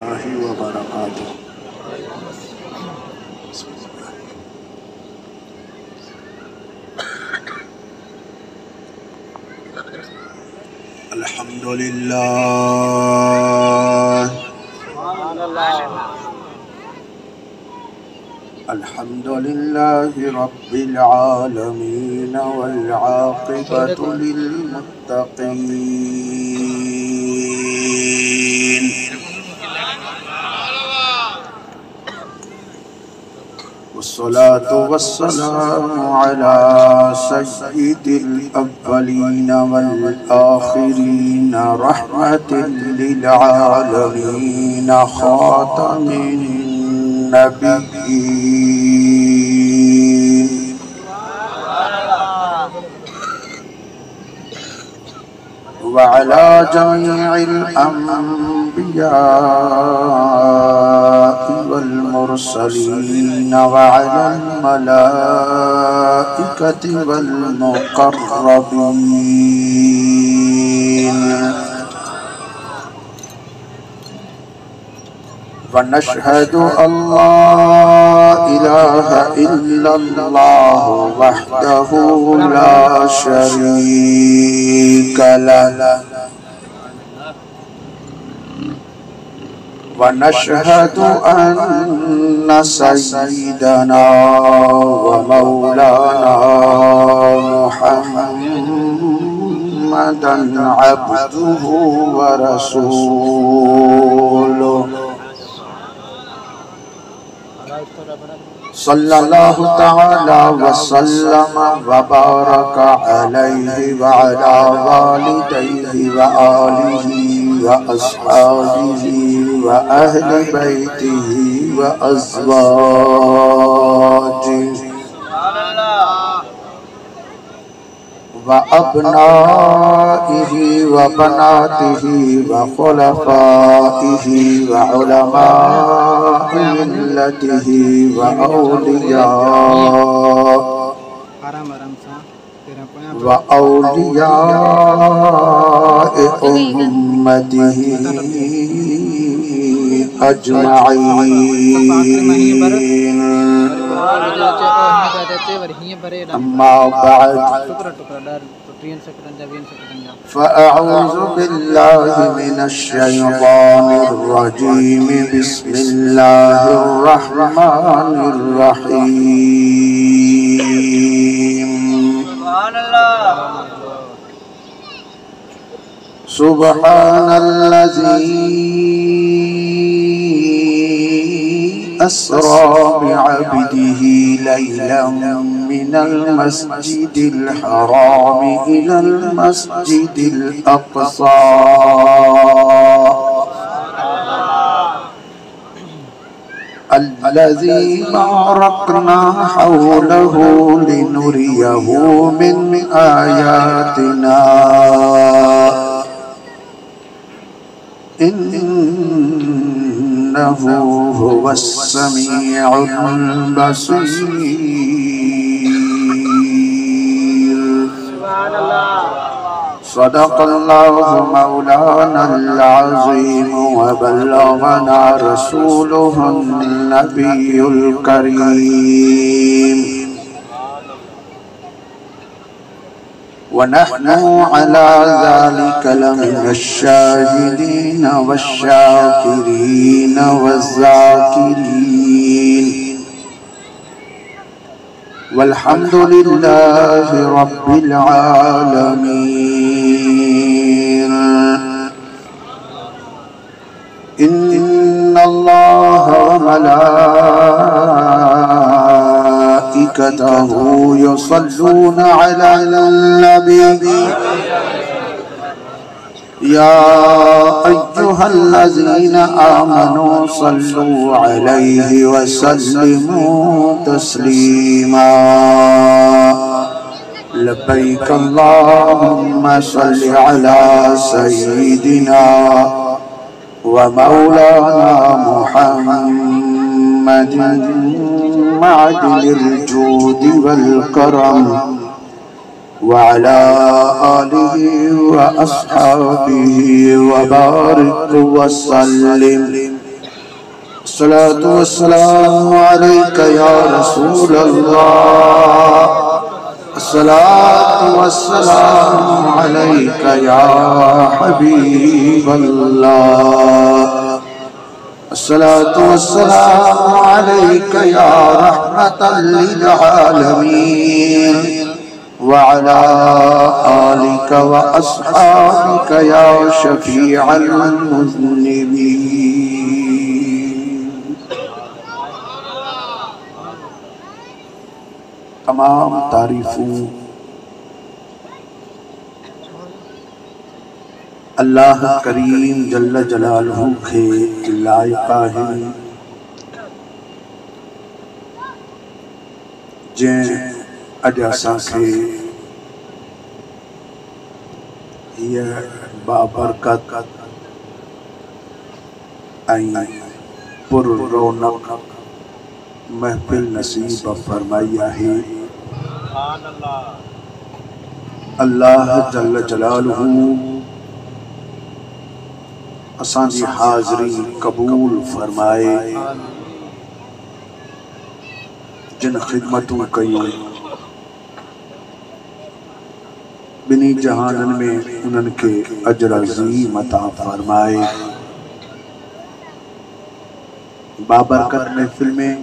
वबरकातुहू। अल्हम्दुलिल्लाह रब्बिल आलमीन वल आक़िबतु लिल मुत्तक़ीन। वस्सलातु वस्सलामु अला सय्यिदिल अव्वलीन वल आखिरीन रहमतिल लिल आलमीन खातमिन नबिय्यीन व अला जमीइल अंबिया'i वल मुरसलीन व अलल मलाइकति वल मुक़र्रबीन व नशहदु अल्ला इलाहा इल्लल्लाह वहदहु ला शरीका लहु व नशहदु अन्ना सय्यिदना व मौलाना मुहम्मदन अब्दुहु व रसूलुहु सल्लल्लाहु तआला व सल्लम व बारका अलैहि व अला वालिदैहि व आलिहि व अस्हाबिहि व अहलि बैतिहि व अज़वाजिहि व अब्नाइहि व बनातिहि व खुलफाइहि व उलमाइ मिल्लतिहि व औलियाए उम्मतिहि अजमाइन। अम्मा बाद फ़अऊज़ु बिल्लाहि मिनश शैतानिर रजीम। बिस्मिल्लाहिर रहमानिर रहीम। सुब्हानल्लज़ी अस्रा बिअब्दिही लैलन मिनल मस्जिदिल हराम इलल मस्जिदिल अक़सा अल्लज़ी बारकना हौलहु लिनुरियहु मिन आयातिना इन्नहु हुवस समीउल बसीर। सदक़ल्लाहु मौलानल अज़ीम व बल्लगना रसूलुहुन नबियुल करीम व नहनु अला ज़ालिका लमिनश शाहिदीन वश्शाकिरीन वज़्ज़ाकिरीन वल्हम्दुलिल्लाहि रब्बिल आलमीन। इन्नल्लाहा व मलाइकतहु युसल्लूना अलन नबी या अय्युहल्लज़ीना आमनू सल्लू अलैहि व सल्लिमू तस्लीमा। लब्बैक अल्लाहुम्मा सल्लि अला सय्यिदिना व मौलाना मुहम्मदिन मअदिल जूदि वल करम व अला आलिहि व अस्हाबिहि व बारिक व सल्लिम अस्सलातु वस्सलामु अलैका या रसूल अल्लाह, अस्सलातु वस्सलामु अलैका या हबीब अल्लाह, अस्सलातु वस्सलामु अलैका या रहमतल लिल आलमीन व अला आलिका व अस्हाबिका या शफीअल मुज़निबीन। तमाम तारीफों अल्लाह करीम जल्ल जलालहू के लायका है, जैं अॼु असांखे हीअ बाबरकत ऐं पुर रौनक महफिल नसीब फरमाई आहे। अल्लाह जल्ल जलालहू असांजी हाज़री कबूल फरमाए। जिन खिदमतूं कयूं बिनी जहानन में उन्हनि खे अजर अज़ीम अता फरमाए। बाबरकत महफिल में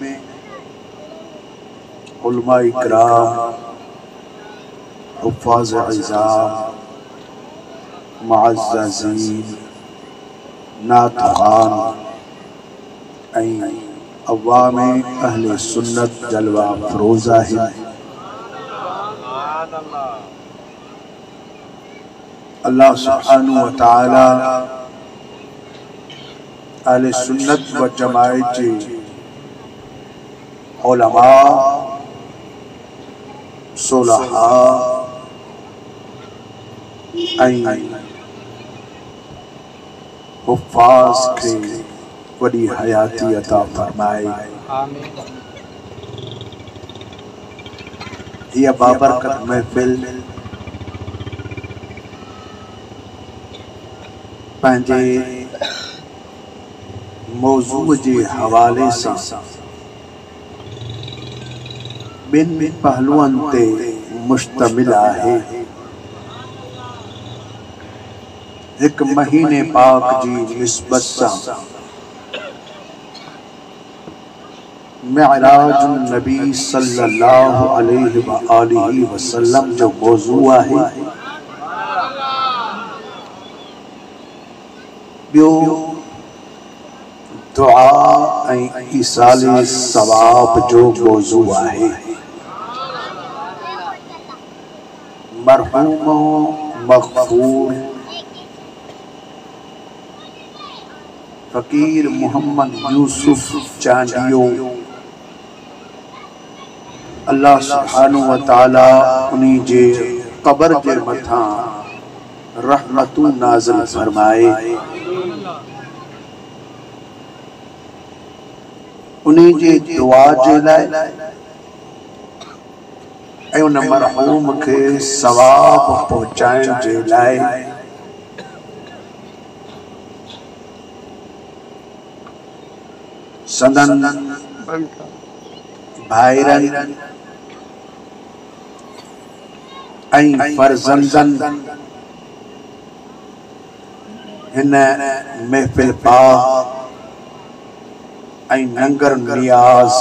उलमा इकराम, हुफ़ाज़ इज़ाम, मुअज़्ज़ज़ीन, नातखान ऐं अवाम अहले सुन्नत जलवा फ़रोज़ा है। अल्लाह सुब्हानहू व तआला अहले सुन्नत व जमाअत जे उलमा, सुलहा ऐं हुफ़ाज़ खे वॾी हयाती अता फरमाए। हीअ बाबरकत महफिल पंहिंजे मौज़ूअ जे हवाले सां ॿिनि पहलुअनि ते मुश्तमिल आहे। एक महीने पाक जी निस्बत सां मिअराजुन नबी सल्लल्लाहु अलैहि व आलिहि वसल्लम जो मौज़ू आहे। ॿियो दुआ ऐं ईसाले सवाब जो मौज़ू आहे। मरहूम मग़फ़ूर फ़कीर मोहम्मद यूसुफ चांडियो, अल्लाह सुब्हानहू व तआला उन्हीं जे क़ब्र जे मथां रहमतूं नाज़िल फरमाए। उन्हीं जे दुआ जे लाइ ऐं उन मरहूम खे सवाब पहुचाइण जे लाइ संदन भाइरनि ऐं फर्ज़ंदनि हिन महफिल पाक ऐं नंगर नियाज़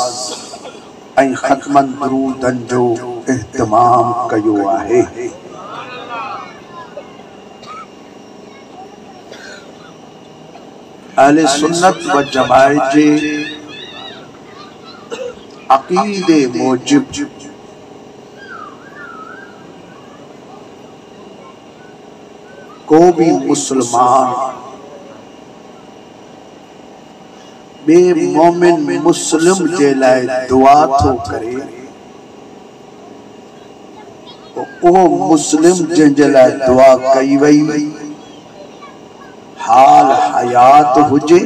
ऐं ख़त्मन दुरूदनि जो इहतमाम कयो आहे। अहले सुन्नत व जमाअत जे अक़ीदे मूजिब को भी मुसलमान बे मोमिन मुस्लिम जे लाइ दुआ थो करे, वो मुस्लिम जंहिंजे लाइ दुआ कई वई हाल हयात हुजे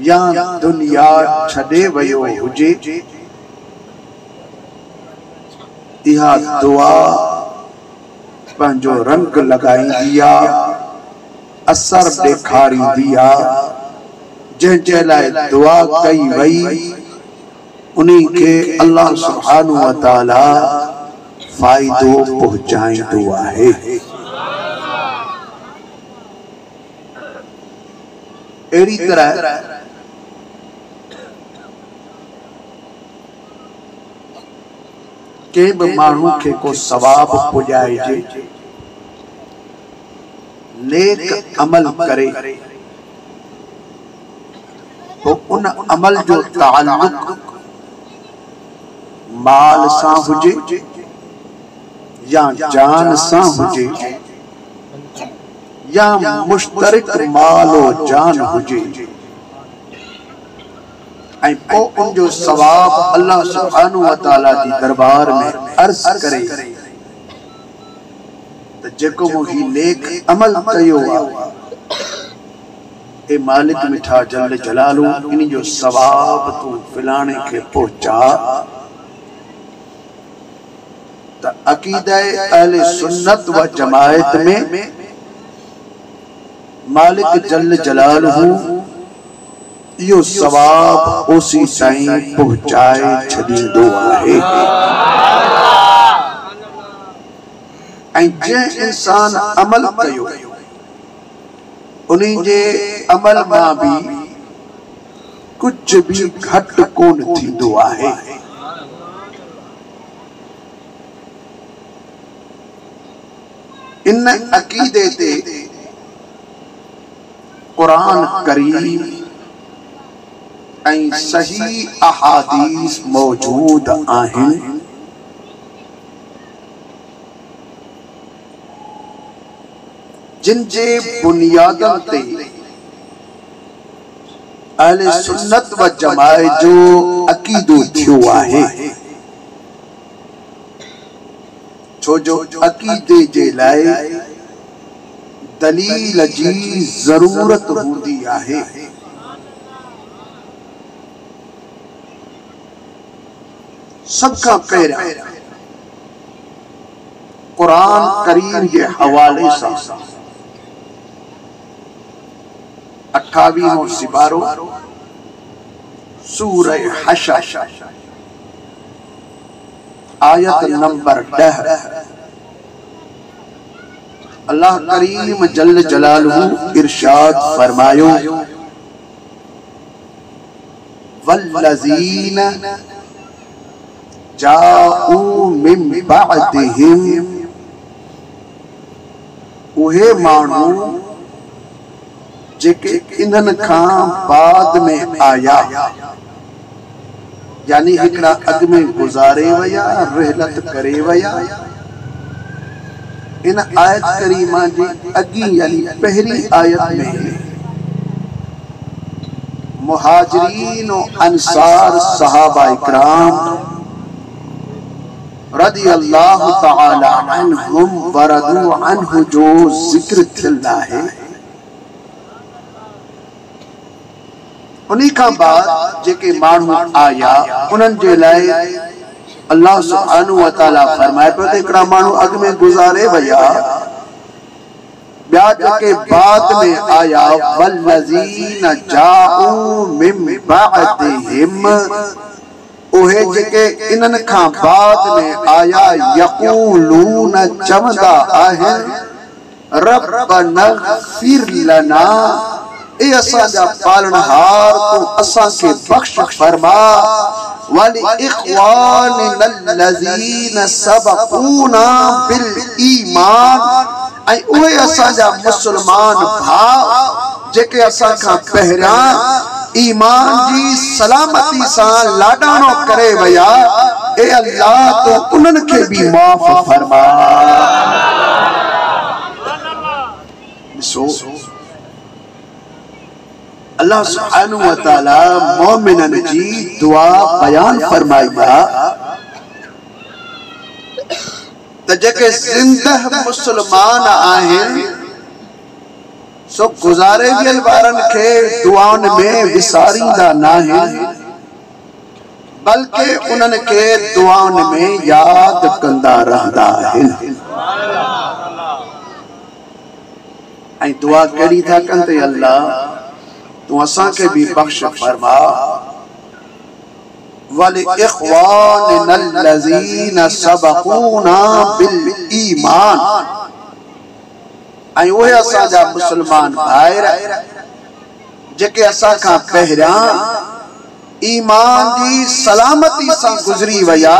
या दुनिया छॾे वयो हुजे, इहा दुआ पंहिंजो रंग लगाईंदी आ, असर ॾेखारींदी आ, जंहिंजे लाइ दुआ कई वई उन्हीं के अल्लाह सुब्हानहु व तआला फायदो पहुंचाईंदो आहे। अहिड़ी तरह के बि माण्हू खे को सवाब पुॼाइजे, नेक अमल करे तो उन अमल जो ताल्लुक माल सां हुजे या जान सां हुजे या मुश्तरक माल और जान हुजे ऐं पोइ उन जो सवाब अल्लाह सुब्हानहु व तआला जी दरबार में अर्ज करे त जेको मुही नेक अमल कयो आहे ए मालिक मिठा जल जलालू इन जो सवाब तू फिलाने के पहुंचा। त अकीदा अहले सुन्नत व जमायत में मालिक जल जलालहू यो सवाब उसी ताईं पहुंचाए छॾींदो आहे। ऐं जंहिं इंसान अमल कयो उन्हीं जे अमल मां भी कुछ भी घट कोन थींदो आहे। इन अकीदे ते कुरान करीम ऐं सही अहादीस मौजूद आहिनि। जिन जे बुनियादन ते अहले सुन्नत व जमायत जो अकीदो थियो आहे। छो जो अकीदे जे लाइ दलील जी जरूरत हूंदी आहे। सब का पहिरियां कुरान करीम के हवाले से 28वां सिपारो सूरह हशर आयत नंबर 10 अल्लाह करीम जल्ल जलालहू इरशाद फरमायो वल्लज़ीना जाऊ मिन बअदिहिम उहे माण्हू जेके इन्हन खां बाद में आया यानी हिकड़ा अग में गुजारे वया रहलत करे वया। इन आयत करीमा जी अगी यानी पहली आयत में मुहाजिरीन और अंसार सहाबा इकराम रदी अल्लाह तआला अन्हुम वरदू अन्हु जो जिक्र थियला है। उन्हीं का बाद जेके माण्हू आया उन्हनि जे लाइ अल्लाह सुब्हानहु व तआला फरमाए पियो त हिकिड़ा माण्हू अॻ में गुज़ारे विया, ॿिया जेके बाद में आया वल्लज़ीना जाऊ मिन बअदिहिम उहे जेके इन्हनि खां बाद में आया यक़ूलून चवंदा आहिनि रब्बना ग़फ़िर लना ए असांजा पालनहार तू असां के बख्श फरमा वाली इख्वानिना लज़ीना सबक़ूना बिल ईमान ऐं उहे असांजा मुसलमान भाउ जेके असां खां पहिरियां ईमान जी सलामती सां लाडानो करे वया ए अल्लाह तो उन्हनि खे भी माफ़ फरमा। अल्लाह सुब्हानहु व तआला मोमिनन जी दुआ बयान फरमाइया त जेके जिंदह मुसलमान आहिनि सो गुज़ारे वियल ॿारनि खे दुआउनि में विसारींदा नाहिनि बल्कि उन्हनि खे दुआउनि में याद कंदा रहंदा आहिनि। ऐं दुआ कहिड़ी था कनि त अल्लाह तू असा के भी बख्श फरमा वल इख्वानिनल्लज़ीना सबक़ूना बिल ईमान आई वो असा जा मुसलमान भाईर जेके असा का पहरा ईमान जी सलामती सा गुजरी वया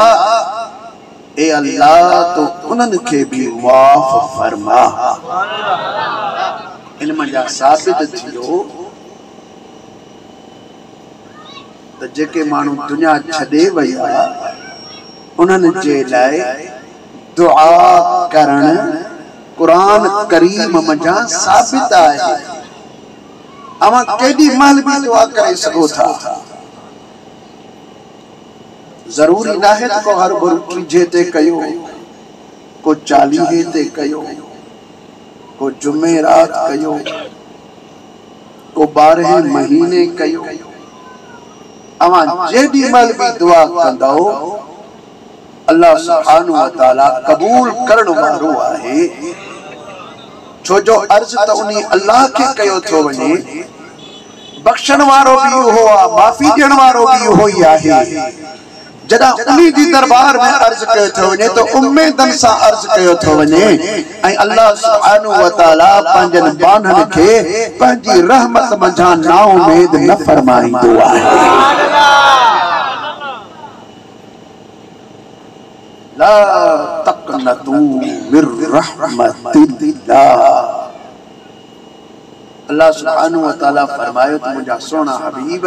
ए अल्लाह तो उनन के भी माफ फरमा इन मजा साबित थियो त जेके मानू दुनिया छदे वया उनन जे लाए दुआ करण कुरान करीम मजा साबित है अमा केडी माल भी दुआ करे सको था जरूरी ना है तो हर बुरकी जेते कयो को 40 ते कयो को जुमे रात कयो को 12 महीने कयो अमा जेडी माल भी दुआ कंदो अल्लाह सुब्हानहु व तआला कबूल करण वारो आहे छो जो अर्ज त उनी अल्लाह के कयो थो वने बख्शण वारो भी हो माफी देण वारो भी हो ही आहे जदा उनी जी दरबार में अर्ज कयो थो वने तो उम्मीदन सा अर्ज कयो थो वने ऐं अल्लाह सुब्हानहु व तआला पंजन बानन के पंजी रहमत मझा ना उम्मीद न फरमाईंदो आहे ला तक़नतू मिर रहमतिल्लाह अल्लाह सुब्हानहु व तआला फरमायो तो मुझा सोना हबीब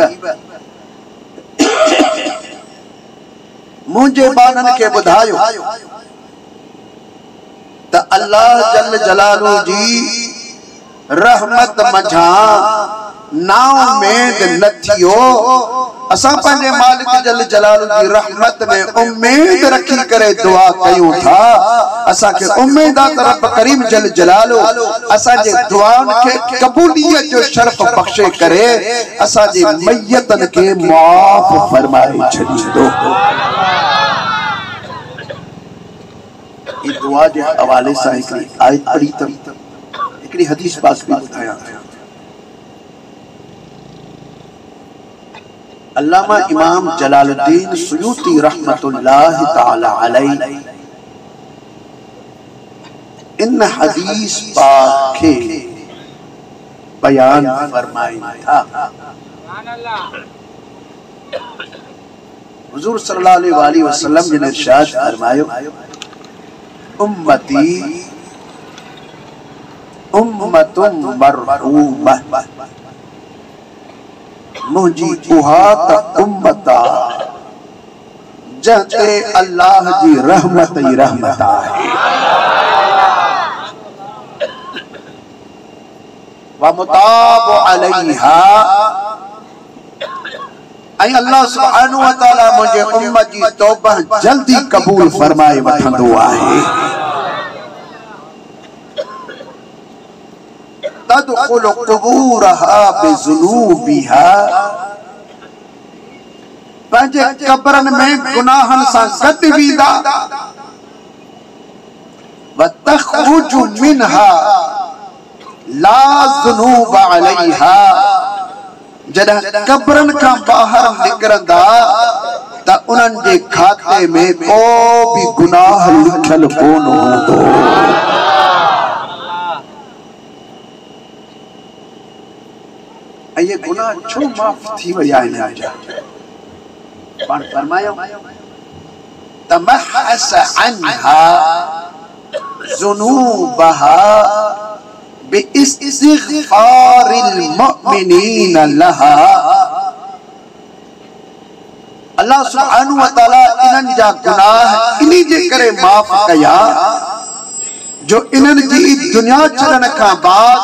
मुझे बानन के बुधायो त अल्लाह जल जलालू जी रहमत मझा ना उम्मीद न थियो असा पंजे मालिक जल जलालू जी रहमत में उम्मीद रखी करे दुआ कयूं था असा के उम्मीद आ रब करीम जल जलालू असा जे दुआन के कबूलियत जो शर्फ बख्शे करे असा जे मैयतन के माफ फरमाए छड़ी दो ई दुआ जे हवाले से एक आयत पढ़ी त एकड़ी हदीस पास भी बताया अल्लामा इमाम जलालुद्दीन सुयूती रहमतुल्लाह ताला अलैहि इन हदीस पाक के बयान फरमाया था हुजूर सल्लल्लाहु अलैहि वसल्लम ने इरशाद फरमायो उम्मती उम्मतुम मरहूमा मुझी उहात उम्मता जते अल्लाह जी रहमत ही रहमत है व मुताब अलैहा ऐ अल्लाह सुब्हानहु व तआला मुझे उम्मत जी तौबा जल्दी कबूल फरमाए वठंदो आहे तदखुल क़ुबूरहा बिज़ुनूबिहा पंजे कब्रन में गुनाहन सा गद वीदा व तखरुजु मिनहा ला ज़ुनूब अलैहा जदा कब्रन का बाहर निकरंदा त उनन जे खाते में को भी गुनाह लिखल कोन होंदो ये गुनाह छो माफ थी वया आहिनि जा पाण फरमायो तमहस अन्हा ज़ुनूबहा बिइस्तिग़फ़ारिल मुमिनीन लहा अल्लाह सुब्हानहु व तआला इनन जा गुनाह इनी जे करे माफ कया जो इनन जी दुनिया छड़न का बाद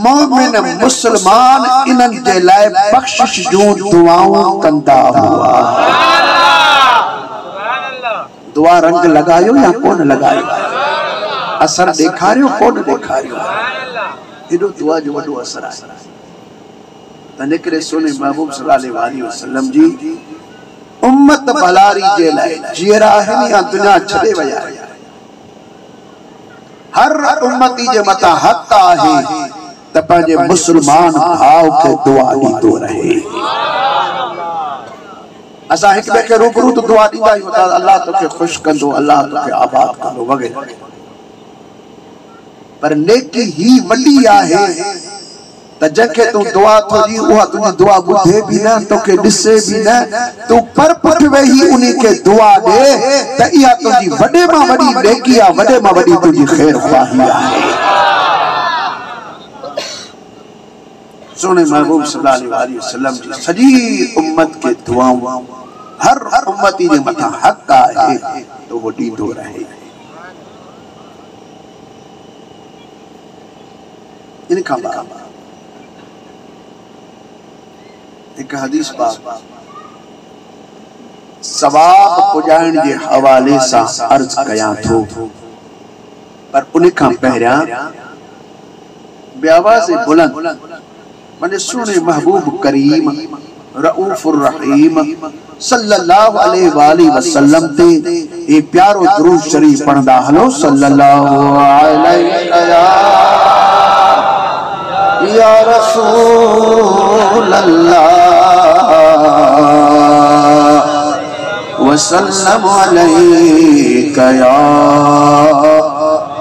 मोमिन मुसलमान इनन जे लाए बख्शिश जो दुआओं कंदा हुआ दुआ रंग लगायो या कोन लगायो असर देखारियो कोन देखारियो एडो दुआ जो वडो असर है तनकरे सोने महबूब सल्लल्लाहु अलैहि वसल्लम जी उम्मत भलारी जे लाए जीरा है या दुनिया छड़े वया हर उम्मती जे मता हक आहे त त पंहिंजे मुसलमान भाव खे दुआ ॾींदो रहे। असां हिक ॿिए खे रूबरू तो दुआ ॾींदा आहियूं त अल्लाह तोखे ख़ुश कंदो, अल्लाह तोखे आबाद कंदो वग़ैरह। पर नेकी ही वॾी आहे त जंहिंखे तूं दुआ थो ॾी उहा तुंहिंजी दुआ ॿुधे बि न, तोखे ॾिसे बि न, तूं पर पुठ वेही उन खे दुआ ॾे त इहा तुंहिंजी वॾे मां वॾी नेकी आहे, वॾे मां वॾी तुंहिंजी ख़ैर ख़्वाही आहे। सोने महबूब सल्लल्लाहु अलैहि वसल्लम जी सॼी उम्मत के दुआऊं हर उम्मती जे मथां हक़ आहे तो वो ॾींदो रहे। इन खां बाद एक हदीस पाक सवाब पुॼाइण जे हवाले सां अर्ज कयां थो, पर उन खां पहिरियां बेआवाज़ बुलंद मने सोने महबूब करीम रऊफुर रहीम सल्लल्लाहु अलैहि वसल्लम ते ए प्यारो दुरूद शरीफ पढ़ंदा हलो। सल्लल्लाहु अलैहि या रसूल अल्लाह वसल्लम अलैका या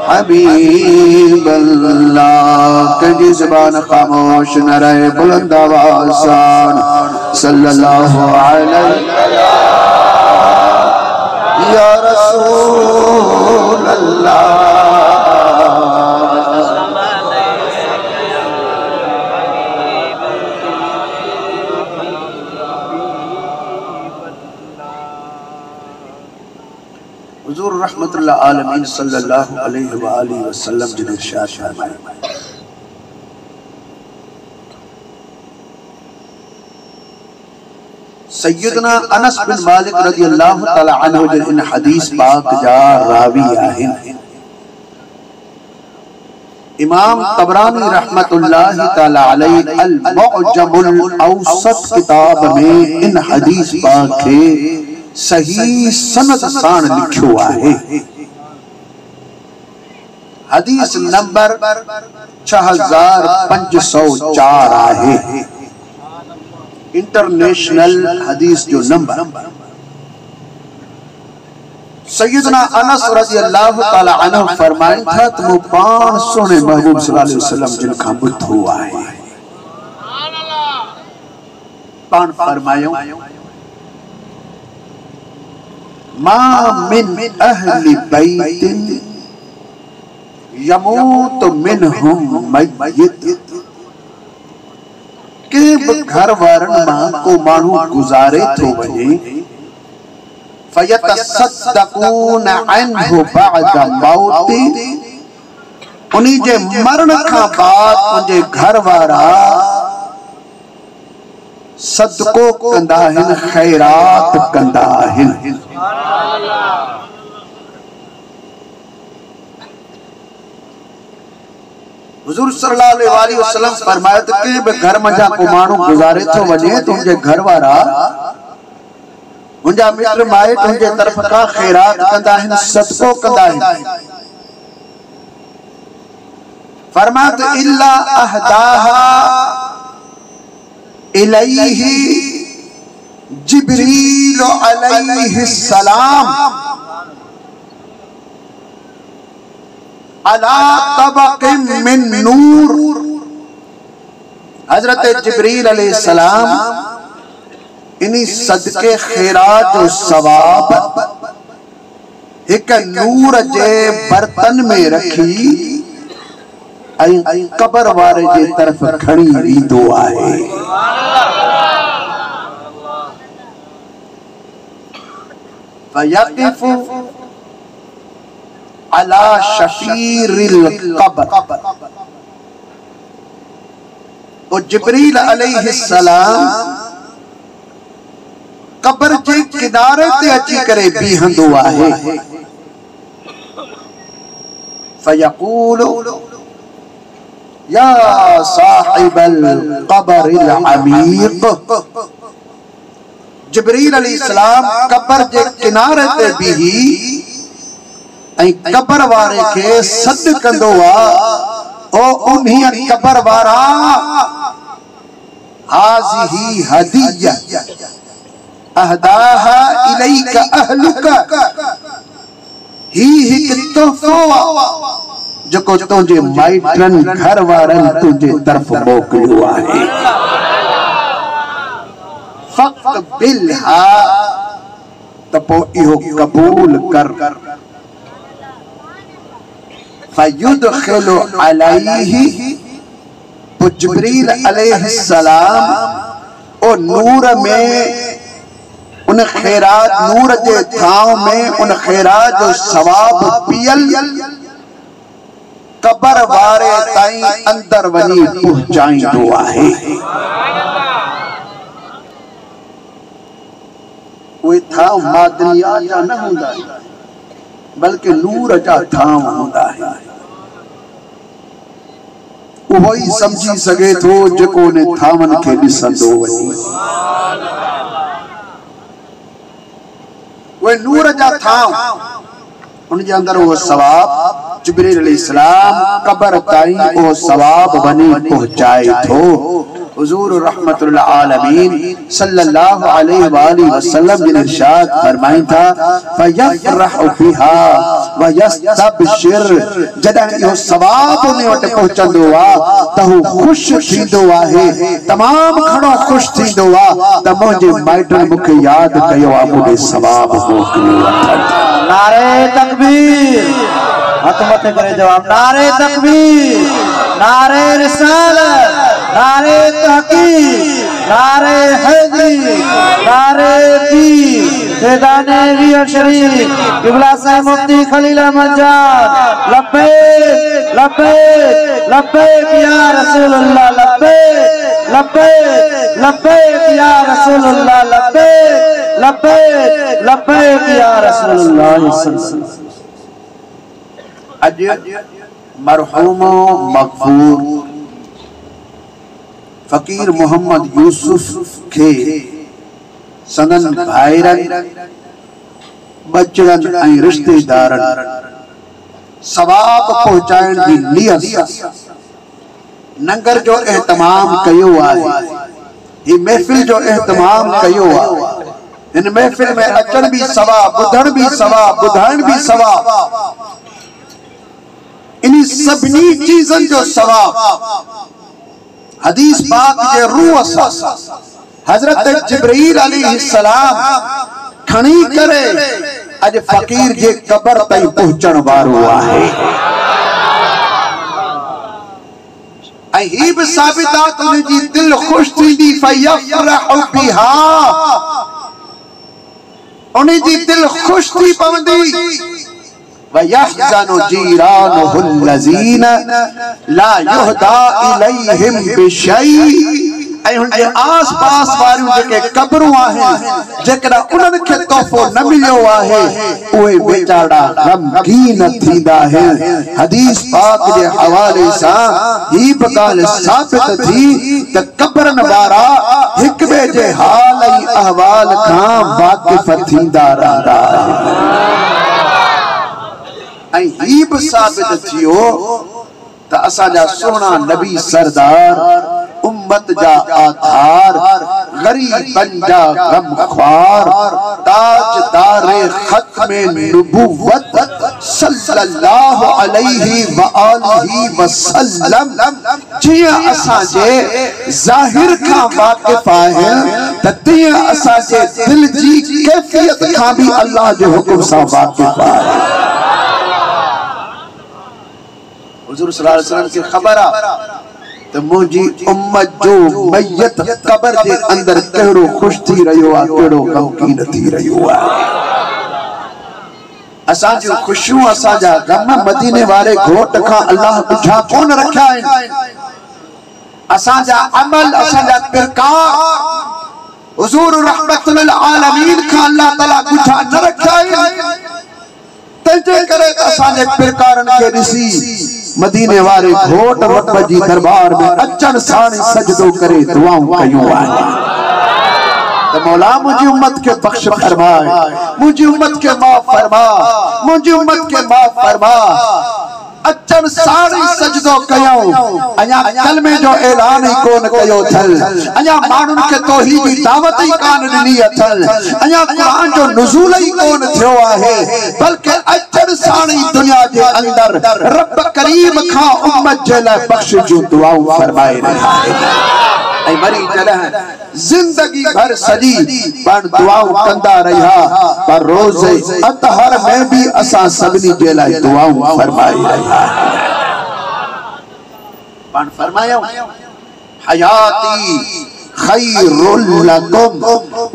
हबीब अल्लाह। कजी ज़बान खामोश न रहे, बुलंद आवाज़ सल्लल्लाहु अलैहि या रसूल अल्लाह। हुजूर रहमतुल्लाह आलमीन सल्लल्लाहु अलैहि व आलिहि वसल्लम जिन इरशाद फरमाया, सैयदना अनस बिन मालिक रज़ियल्लाहु तआला अन्हु जिन इन हदीस पाक जा रावी आहिनि। इमाम तबरानी रहमतुल्लाहि तआला अलैहि अल मुअजमुल औसत किताब में इन हदीस पाक के सही सनद साण लिखियो आहे। हदीस नंबर 6504 आहे, इंटरनेशनल हदीस जो नंबर। सैयदना अनस रज़ियल्लाहु ताला अन्हु फरमाइन था त मूं पाण सोने महबूब सल्लल्लाहु अलैहि वसल्लम जिन खां ॿुधो आहे। पाण फरमायो, मा मिन अहली बैतिन यमूत मिनहुम मय्यत, के घर वारनि मां को माण्हू गुज़ारे थो वञे, फयतसद्दक़ून अन्हु बअद मौति, उन्हीं जे मरण खां बाद उनजे घर वारा सदको कंदा आहिनि, खैरात कंदा आहिनि। हुजूर सल्लल्लाहु अलैहि वसल्लम फरमाया त के बि घर मंझां को माण्हू गुज़ारे थो वञे त उनजे घर वारा, उनजा मित्र माइट उनजे तरफ़ खां खैरात कंदा आहिनि, सदको कंदा आहिनि। फरमाया त इल्ला अहदाहा इलैहि जिब्रील अलैहिस्सलाम अला तबक़िन मिन नूर। हजरत जिब्रील अलैहिस्सलाम इन्हीं सदके खैरात जो सवाब एक नूर जे बर्तन में रखी कबर वारे जे तरफ खणी वेंदो आहे। फयक़िफ़ु अला शफ़ीरिल क़ब्र, तो जिब्रील अलैहिस्सलाम कब्र जे किनारे ते अची करे बीहंदो आहे। फयक़ूलु या साहिबल क़ब्रिल अमीक़, जिब्रील अलैहिस्सलाम कब्र जे किनारे ते बीही ऐं कब्र वारे खे सद कंदो आ ओ उन्हीं कबर वारा हाज़िही हदिया अहदाहा इलैका अहलुका ही हिक तोहफो जको तुझे माइटन घर वारन तुझे तरफ मोकिलियो आहे फ़क़बिलहा त पोइ इहो क़बूल कर फ़युदख़िलु अलैहि जिब्रील अलैहिस्सलाम ओ नूर में उन खैरात नूर जे थाव में उन खैरात जो सवाब पियल कबर वारे ताईं अंदर वनी पहुंचाईंदो आहे उहे थाव मादनिया जा न हूंदा बल्कि नूर जा थाव हूंदा है उहो ही समझी सके थो जेको ने थावन के ॾिसंदो वञे उहे नूर जा थाव उन जे अंदर वो सवाब जिब्रील अलैहिस्सलाम कबर ताईं वो सवाब वनी पहुंचाए थो हुजूर रहमतुल आलमीन सल्लल्लाहु अलैहि वालैहि वसल्लम ने इरशाद फरमाया था फयफरहु बिहा व यस्तबशिर जडा यो सवाब ने वट पहुंचंदो आ त हु खुश थींदो आहे तमाम घणो खुश थींदो आ त मुझे माइटन मुखे याद कयो आ मुझे सवाब मोकिलियो नारे तकबीर हथ मथे करे जवाब नारे तकबीर नारे रिसालत नारे तहकीक नारे हैदरी नारे पीर सेदाने रिया शरीफ किबला साहब मुफ्ती खलील अहमद जान लब्बैक लब्बैक लब्बैक या रसूलुल्लाह लब्बैक लब्बैक लब्बैक या रसूलुल्लाह लब्बैक लब्बैक लब्बैक या रसूलुल्लाह अज मरहूम मगफूर फकीर मोहम्मद यूसुफ के सदन भाईरन बचड़न ऐं रिश्तेदारन सवाब पहुंचाइण जी नियत नंगर जो एहतमाम कयो आहे ये महफिल जो एहतमाम कयो आहे इन महफिल में अचण भी सवाब बुधण भी सवाब बुधाइण भी सवाब इन सभनी चीजन जो सवाब हदीस पाक जे रूह सा हजरत जिब्रील अलैहिस्सलाम खणी करे अज फकीर जे कबर ताईं पहुंचण वारो आहे ऐं ही भी साबित आहे त उन जी दिल खुश थींदी फयफरहु बिहा उन जी दिल खुश थी पवंदी वयहज़नु जीरानुहु allazीना ला युहदा इलैहिम बिशै ऐं उनके आस पास वारियूं जेके कबरूं आहिनि जेकॾहिं उन्हनि खे तोहफ़ो न मिलियो आहे उहे बेचारा गमगीन थींदा आहिनि हदीस पाक जे हवाले सां ही बि ॻाल्हि साबित थी त कबरनि वारा हिक ॿिए जे हाल ऐं अहवाल खां वाक़िफ़ थींदा रहंदा आहिनि ऐं ही बि साबित थियो त असांजा सुहिणा नबी सरदार उम्मत जा आधार गरीबन जा गमख्वार ताजदारे खत्मे नबुव्वत सल्लल्लाहु अलैहि व आलिहि वसल्लम जिया असांजे ज़ाहिर खां वाक़िफ़ आहिनि त तीअं असांजे दिल जी कैफियत खां भी अल्लाह जे हुकुम सां वाक़िफ़ आहे हुजूर सल्लल्लाहु अलैहि वसल्लम खे ख़बर आहे तो मुझी उम्मत जो मैयत कबर के अंदर केड़ो खुश थी रहियो आ केड़ो गमगीन थी रहियो आ असा जो खुशियों असा जा गम मदीने वाले घोट का अल्लाह बुझा कोन रखया है असा जा अमल असा जा किरकार हुजूर रहमतुल आलमीन का अल्लाह ताला बुझा न रखया है तंजे करे असा ने किरकारन के दिसी मदीने वाले घोट वट जी दरबार में अचन साणी सजदो करे दुआऊं कयूं आहे तो मौला मुझी उम्मत के बख्श फरमाए मुझी उम्मत के माफ फरमा मुझी उम्मत के माफ फरमा अचन सारी सजदो कयो अया कलमे जो ऐलान ही कोन कयो थल अया मानुन के तौहीद की दावत ही कान ॾिनी अथल अया कुरान जो नुज़ूल ही कोन थियो आहे बल्कि अचन सारी दुनिया के अंदर रब करीम खां उम्मत जे लाइ बख्श जो दुआऊं फरमाए रहा है मरी जॾहिं जिंदगी भर सजी पर दुआऊं कंदा रहा पर रोज़ अतहर में भी असा सभनी जे लाइ दुआऊं फरमाए रहा पान फरमायो हयाती खैरुल लकुम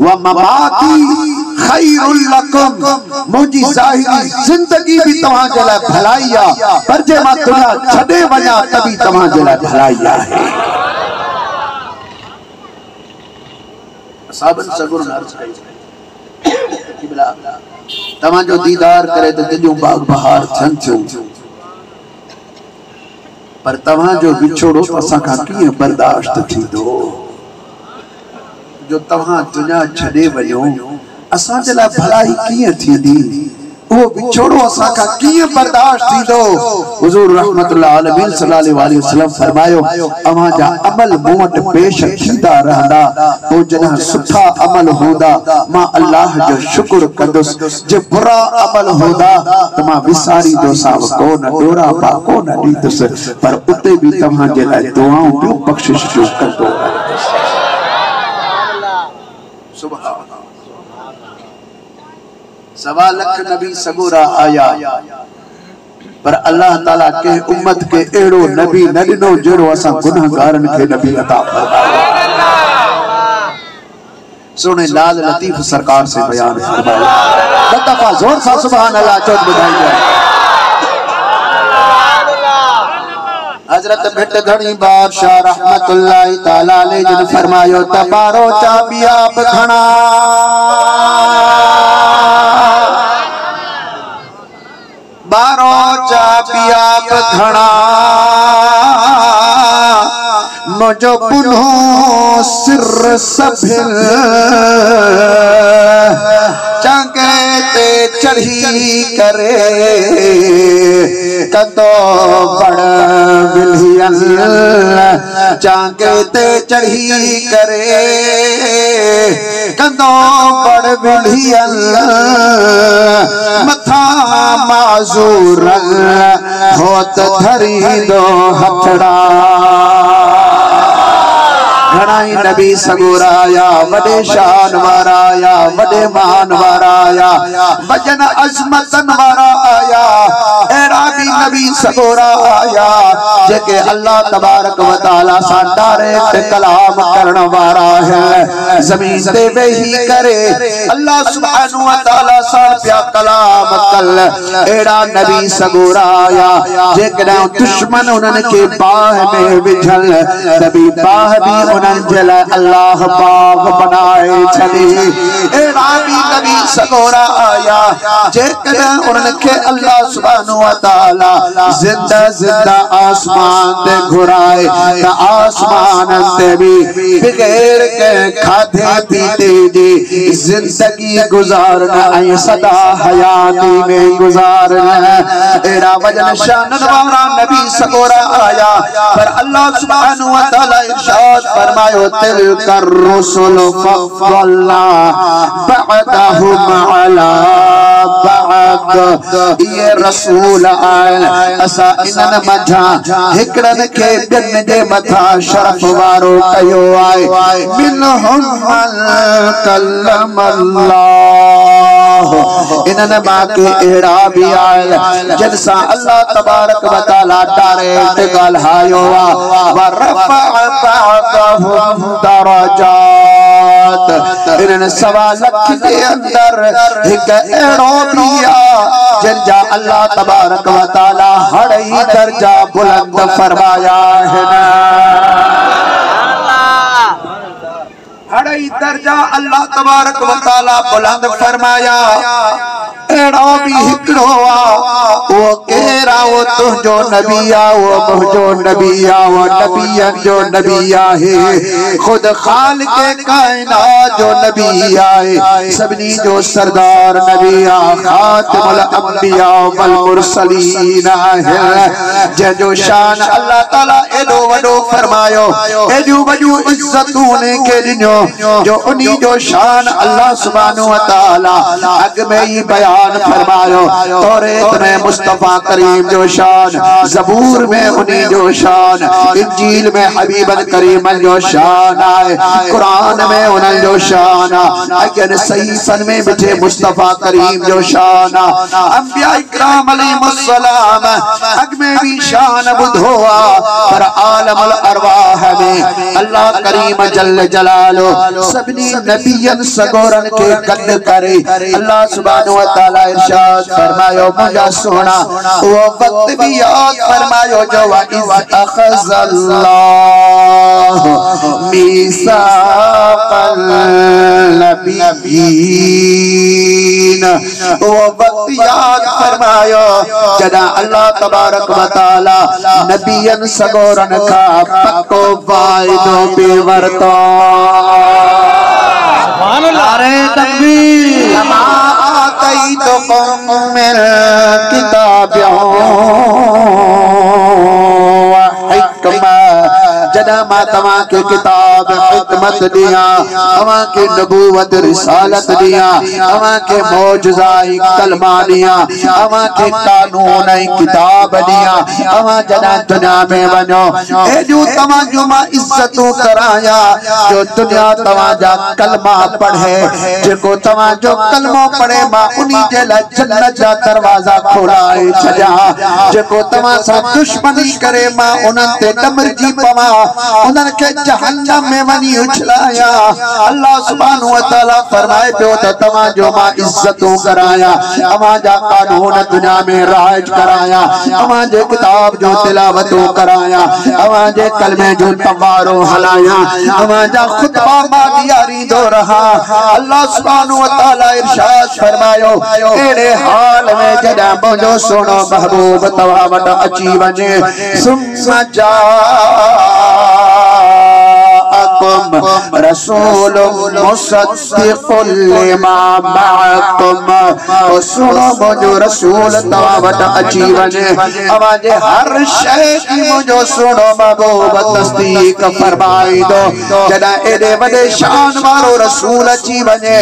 व ममाती खैरुल लकुम मुझी ज़ाहिरी जिंदगी भी तव्हां जे लाइ भलाई आहे पर जे मां दुनिया छॾे वञा तभी तव्हां जे लाइ भलाई आहे साबन सगुर अर्ज कई किबला तव्हां जो दीदार करे तो दिलियूं बाग बहार थियन थियूं पर तव्हां जो विछोड़ो असां खां कीअं बर्दाश्त थींदो जो तव्हां दुनिया छॾे वञो असां जे लाइ भलाई कीअं थींदी वो विछोड़ो असां खां कीअं बर्दाश्त थींदो हुजूर रहमतुल्लाह अलैहि सल्लल्लाहु अलैहि वसल्लम फरमायो अवां जा अमल मूं वटि पेश थींदा रहंदा पोइ जॾहिं सुठा अमल हूंदा मां अल्लाह जो शुक्र कंदुसि जे बुरा अमल हूंदा त मां विसारींदुसि कोन ॾोरा पा कोन ॾींदुसि पर उते बि तव्हां जे लाइ दुआऊं ॿियूं बख़्शिश जो कंदो सुभान सवा लख नबी सगोरा आया पर अल्लाह ताला के उम्मत के एड़ो नबी न ॾिनो जहिड़ो असां गुनाहगारन के नबी अता फरमाया सोने लाल लतीफ सरकार से बयान फरमाया दो दफा जोर से सुभान अल्लाह चौथ बधाई हजरत भिट घणी बादशाह रहमतुल्लाह ताला अलैहि जिन फरमायो तबारो चाबिया बखणा बारो चाबिया बखणा मुझो पुनो सिर सभिल चंगे ते चढ़ी करे कदो बड़ बिलियन चंगे ते चढ़ी करे कदो बड़ बिलियन मथा माजूर होत धरी दो हथड़ा घणाई नबी सगोरा आया वडे शान वारा आया वडे मान वारा आया वजन अजमतन वारा आया एड़ा भी नबी सगोरा आया जेके अल्लाह तबारक व तआला सा डायरेक्ट कलाम करण वारा है जमीन ते वेही करे अल्लाह सुब्हानहु व तआला सा प्या कलाम कल एड़ा नबी सगोरा आया जेकॾहिं दुश्मन उन्हनि के बाह में विझल तभी बाह भी अल्लाह बाग बनाए छड़ी एड़ा भी नबी सगोरा आया जेकॾहिं उनके अल्लाह सुब्हानहु व तआला जिंदा जिंदा आसमान ते घुराए त आसमान ते भी बगैर के खाधे पीते जी जिंदगी गुजारना ऐं सदा हयाती में गुजारना एड़ा वजन शान वाला नबी सगोरा आया पर अल्लाह सुब्हानहु व तआला इरशाद फरमायो तिलकर रुसुल फद्दलना बअदहुम अला बअद ये रसूल आए असा इनन मथा हिकड़न के ॿियनि जे मथा शरफ वारो कयो आहे मिनहुम मन कल्लम अल्लाह इनन मां के एड़ा भी आए जिन सां अल्लाह तबारक व तआला डायरेक्ट ॻाल्हायो आहे व रफ़अ बअदहुम दरजात इनन सवा लख के अंदर एक एड़ो भी जिन जा अल्लाह तबारक व तआला हर ही दर्जा बुलंद फरमाया है ना हर ही दर्जा अल्लाह तबारक व तआला बुलंद फरमाया कड़ो भी हिकड़ो वो केरा वो तुझो नबी आ वो मुझो नबी आ वो नबियन जो नबी आहे खुद खालिक कायनात जो नबी आए सबनी जो सरदार नबी आ खातिमुल अंबिया वल मुरसलीन है जो शान अल्लाह ताला एडो वडो फरमायो एजू वजू इज्जतूं ने के दिनो जो उन्हीं जो शान अल्लाह सुब्हानहू व तआला अग में ही बयान फरमायो तौरात में मुस्तफा करीम जो शान ज़बूर में उन्हीं जो शान इंजील में हबीबन करीमन जो शान आए कुरान में उन्हीं जो शान अगन सहीफन में बिठे मुस्तफा करीम जो शान अंबिया इकराम अलैहिमुस्सलाम अग में भी शान बुधोआ पर आलमुल अरवाह में अल्लाह करीम जल्ल जलालो सबनी नबियन सगोरन के कद करे अल्लाह सुब्हानहू व तआला इरशाद फरमायो मुझा सोना वो वक्त भी याद फरमायो जो इज़ अख़ज़ल्लाहु मीसाक़ल नबिय्यीन वो वक्त याद फरमायो जदा अल्लाह तबारक व तआला नबियन सगोरन का पक्को वायदो बेवरतो नारे तकबीर मा आतैतुकुम मिन किताबिन व हिकमा जदा मा तमा के किताब हिकमत दिया तमा के नबूवत रिसालत दिया तमा के मौजज़ाई कलमा दिया तमा के कानून किताब दिया तमा जदा दुनिया में बनो ए जो तमा जो मा इज्जतों कराया जो दुनिया तमा जा कलमा पढ़े जिको तमा जो कलमो पढ़े मा उन्हीं जे ला जन्नत जा दरवाजा खोलाए छजा जिको तमा सा दुश्मनी करे मा उनन ते डमर जी पवा उनन के जहन्नम में वनी उछलाया अल्लाह सुब्हानहू व तआला फरमाए पियो त तमा जो मा इज्जतों कराया अमा जा कानून दुनिया में राज कराया अमा जे किताब जो तिलावतों कराया अमा जे कलमे जो तवारो हलाया अमा जा खुतबा मादियारी दो रहा अल्लाह सुब्हानहू व तआला इरशाद फरमायो एड़े हाल में जदा मुझो सोनो महबूब तवा वट अची वने सुम्मा जाअकुम रसूल मुसद्दिक़ुल लिमा मअकुम सुनो मुझो रसूल तवा वट अची वने आवाज हर शय की मुझो सुनो महबूब तस्दीक फरमाई दो जदा एड़े वडे शान वारो रसूल अची वने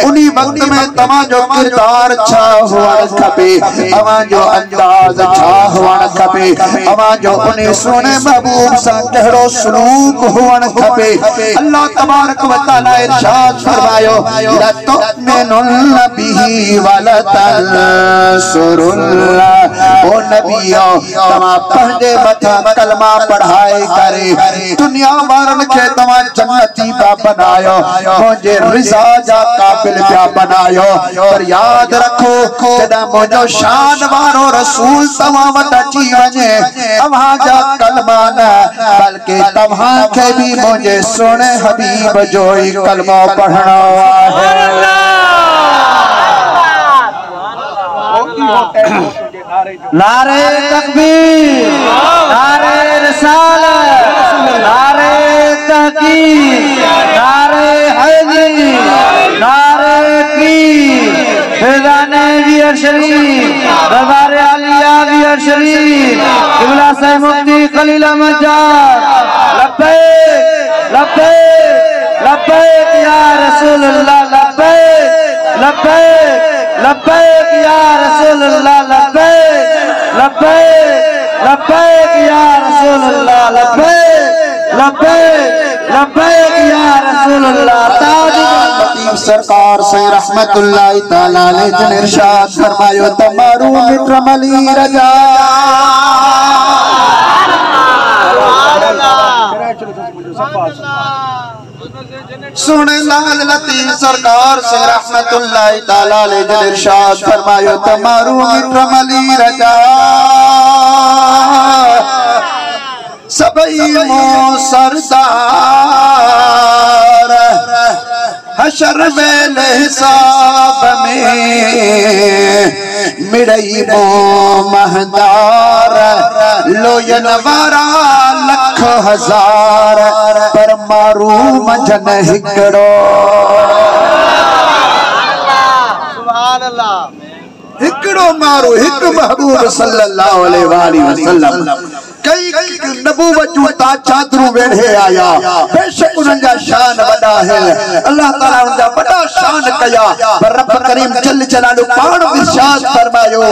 उन्हीं वक्त में तमा जो किरदार छा हुअण खपे अमा जो अंदाज छा हुअण खपे अमा जो उन्हें सोने महबूब सा कहिड़ो सलूक हुअण खपे अल्लाह तबारक व तआला इरशाद फरमायो लतुमिनुन बिही वलतंसुरुल्लाह ओ नबियो तमा पंहिंजे मथा कलमा पढ़ाए करे दुनिया वारन के तमा जन्नती पा बनायो मुझे रिज़ा जा काबिल पिया बनायो पर याद रखो जदा मुझो शान वारो रसूल तवा वट अची वने अवा जा कलमा न बल्कि तव्हां के भी मुझे सोने हबीब जो ही कलमा पढ़ना है नारे तकबीर नारे रिसालत नारे तहकीक नारे हैदरी नारे पीर फैज़ाने बियर शरीफ दरबार आलिया बियर शरीफ किबला साहिब मुफ्ती खलील अहमद जान लब्बैक लब्बैक लब्बैक या रसूलुल्लाह लब्बैक लब्बैक लब्बैक या रसूलुल्लाह लब्बैक लब्बैक लब्बैक या रसूलुल्लाह लब्बैक लब्बैक लब्बैक या रसूलुल्लाह ताज सरकार से रहमतुल्लाह तआला अलैहि इरशाद फरमायो तमारू मित्रमली रजा सुने लाल लतीफ सरकार से रहमतुल्लाह तआला अलैहि इरशाद फरमायो तमारू मित्रमली रजा सबई मो सरदार हशर वेल हिसाब में मिड़ई मो महदार लोयन वारा लख हजार पर मारू मंझन हिकड़ो हिकड़ो मारो हिक महबूब सल्लल्लाहु अलैहि वसल्लम कई नबूवत जो चादरू वेढ़े आया बेशक उनजा शान वडा है अल्लाह ताला उनजा वडा शान कया पर रब करीम जल जलालु पाण इरशाद फरमायो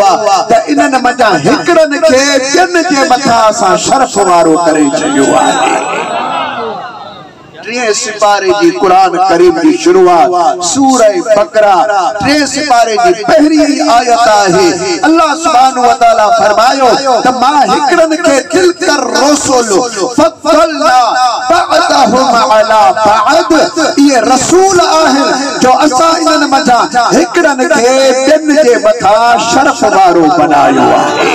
त इनन मजा हिकड़न के जन जे मथा सा शरफ वारो करे छयो आहे टे सिपारे जी कुरान करीम की शुरुआत सूरह बकरा टे सिपारे जी पहली आयत है अल्लाह सुब्हानहु व तआला फरमायो त मां हिकड़न के तिलकर रसूल फद्दलना बअदहुम अला बअद ये रसूल आहे जो असा इनन मजा हिकड़न के ॿियन जे मथा शरफ वारो बनायो आहे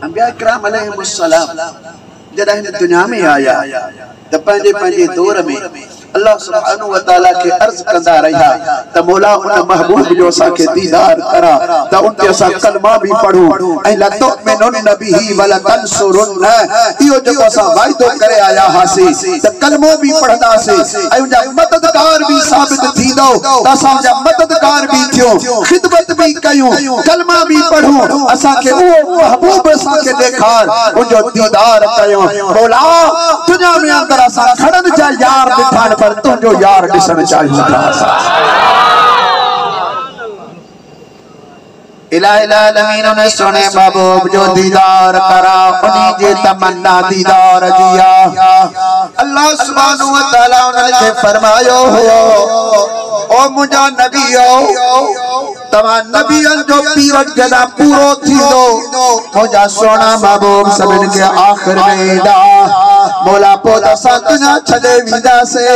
अंबिया किराम अलैहिस्सलाम जॾहिं हिन दुनिया में आया त पंहिंजे दौर में अल्लाह सुब्हानहु व तआला के अर्ज कंदा रहा त मौला उन महबूब जो असा के दीदार करा त उनके असा कलमा भी पढ़ो ऐं लतो में नुन नबी वल तंसुरुन इहो जो असा वायदो करे आया हासी त कलमो भी पढ़दा से ऐं उनजा मददगार भी साबित थींदो त असा जा मददगार भी थियो खिदमत भी कयूं कलमा भी पढ़ो असा के वो महबूब असा के देखार उनजो दीदार कयो मौला दुनिया में अंदर असा खड़न जा यार दिखान पर तुझो यार दिसण चाहिए इलाही आलमीन ने सुने महबूब जो दीदार करा उन्हीं जे तमन्ना दीदार जिया अल्लाह सुब्हानहु व तआला उन्हें फरमायो हो ओ मुझा नबियो तमा नबियन जो पीरत जदा पूरो थींदो मुझा सोना महबूब सभिन के आखिर में दा मौला पोत असा दुनिया छॾे विदा से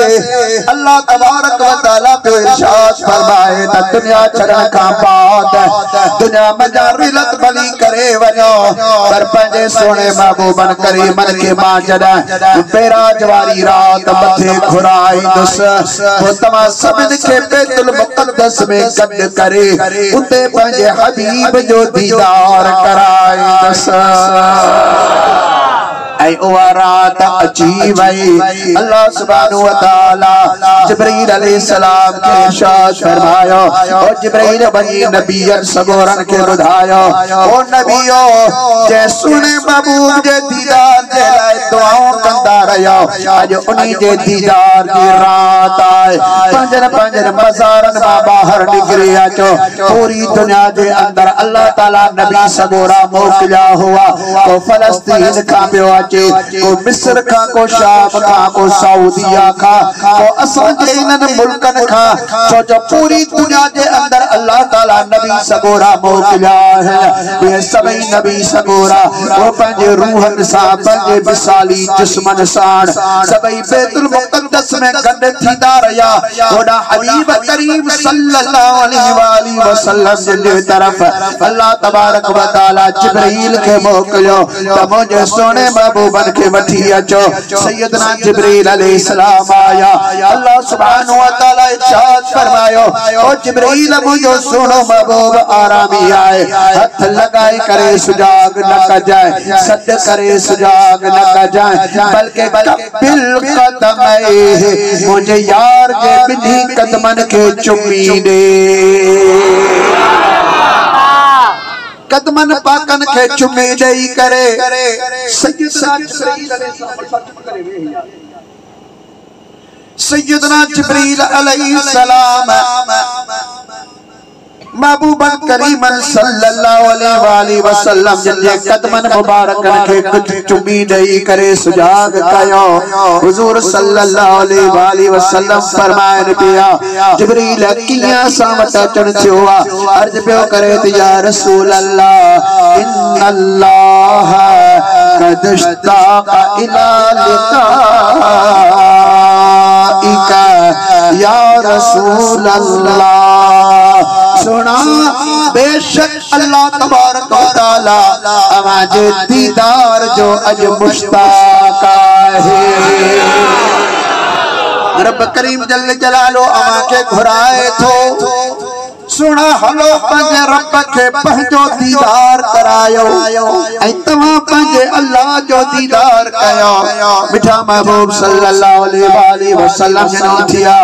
अल्लाह तबारक व तआला पे इरशाद फरमाए त दुनिया छॾण खां बाद दुनिया मजा रिलत भली करे वञो पर पंहिंजे सोने महबूबन करीमन के मां जॾहिं बेराज वारी रात मथे घुराईंदुसि पोइ तव्हां सभिनि खे बैतुल मुक़द्दस में गॾु करे उते पंहिंजे हबीब जो दीदार कराईंदुसि ऐ उहा रात अची वई अल्लाह सुब्हानहु व तआला जिब्रील अलैहिस्सलाम के इरशाद फरमायो ओ जिब्रील वही नबियन सगोरन के बुधायो ओ नबियो जे सुने महबूब जे दीदार जे लाए दुआओं कंदा रहियो अज उन्हीं जे दीदार की रात आए पंजन मज़ारन मां बाहर निकरी अचो पूरी दुनिया जे अंदर अल्लाह ताला नबी सगोरा मोकिलिया हुआ को फलस्तीन का पियो को मिस्र का को शाम का को सऊदीया का को असा जे इनन मुल्कन का जो पूरी दुनिया के अंदर अल्लाह ताला नबी सगोरा मोकिलिया है ये सभी नबी सगोरा वो पंजे रूहन सा पंजे विसाली जिस्मन साण सभी बैतुल मुक़द्दस में गंड थींदा रहिया ओडा हबीब करीम सल्लल्लाहु अलैहि वसल्लम जे तरफ अल्लाह तबारक व तआला जिब्रील के मोकिलियो त मुझे सोने महबूबन के वठी अचो सैयदना जिब्रील अलैहिस्सलाम आया अल्लाह सुब्हानहु व तआला इरशाद फरमायो ओ जिब्रील मुझो सुनो महबूब आरामी आए हथ लगाए करे सुजाग न कजाए सद करे सुजाग न कजाए बल्कि कबिल कदमए मुझे यार जे बिन्ही कदमन के चुमी दे कदमन पाकन के चुमे दई करे सैयदना जिब्रील अलैहिस्सलाम महबूबन करीमन सल्लल्लाहु अलैहि वसल्लम जे कदमन मुबारकन के कुछ चुमी दई करे सुजाग कयो हुजूर सल्लल्लाहु अलैहि वसल्लम फरमायन पिया जिब्रील किया सामत अचण थियो अर्ज पियो करे त या रसूल अल्लाह इन्नल्लाह कद इश्ताक़ इला लिक़ाइका या रसूल अल्लाह सुना बेशक अल्लाह तबारक व तआला आवाज़े दीदार जो अज मुश्ताक है रब करीम जल्ल जलालो अमा के घुराए थो सुना हलो पंजे रब के पंजो दीदार करायो ऐ तवा पंजे अल्लाह जो दीदार कयो मिठा महबूब सल्लल्लाहु अलैहि वसल्लम ने थिया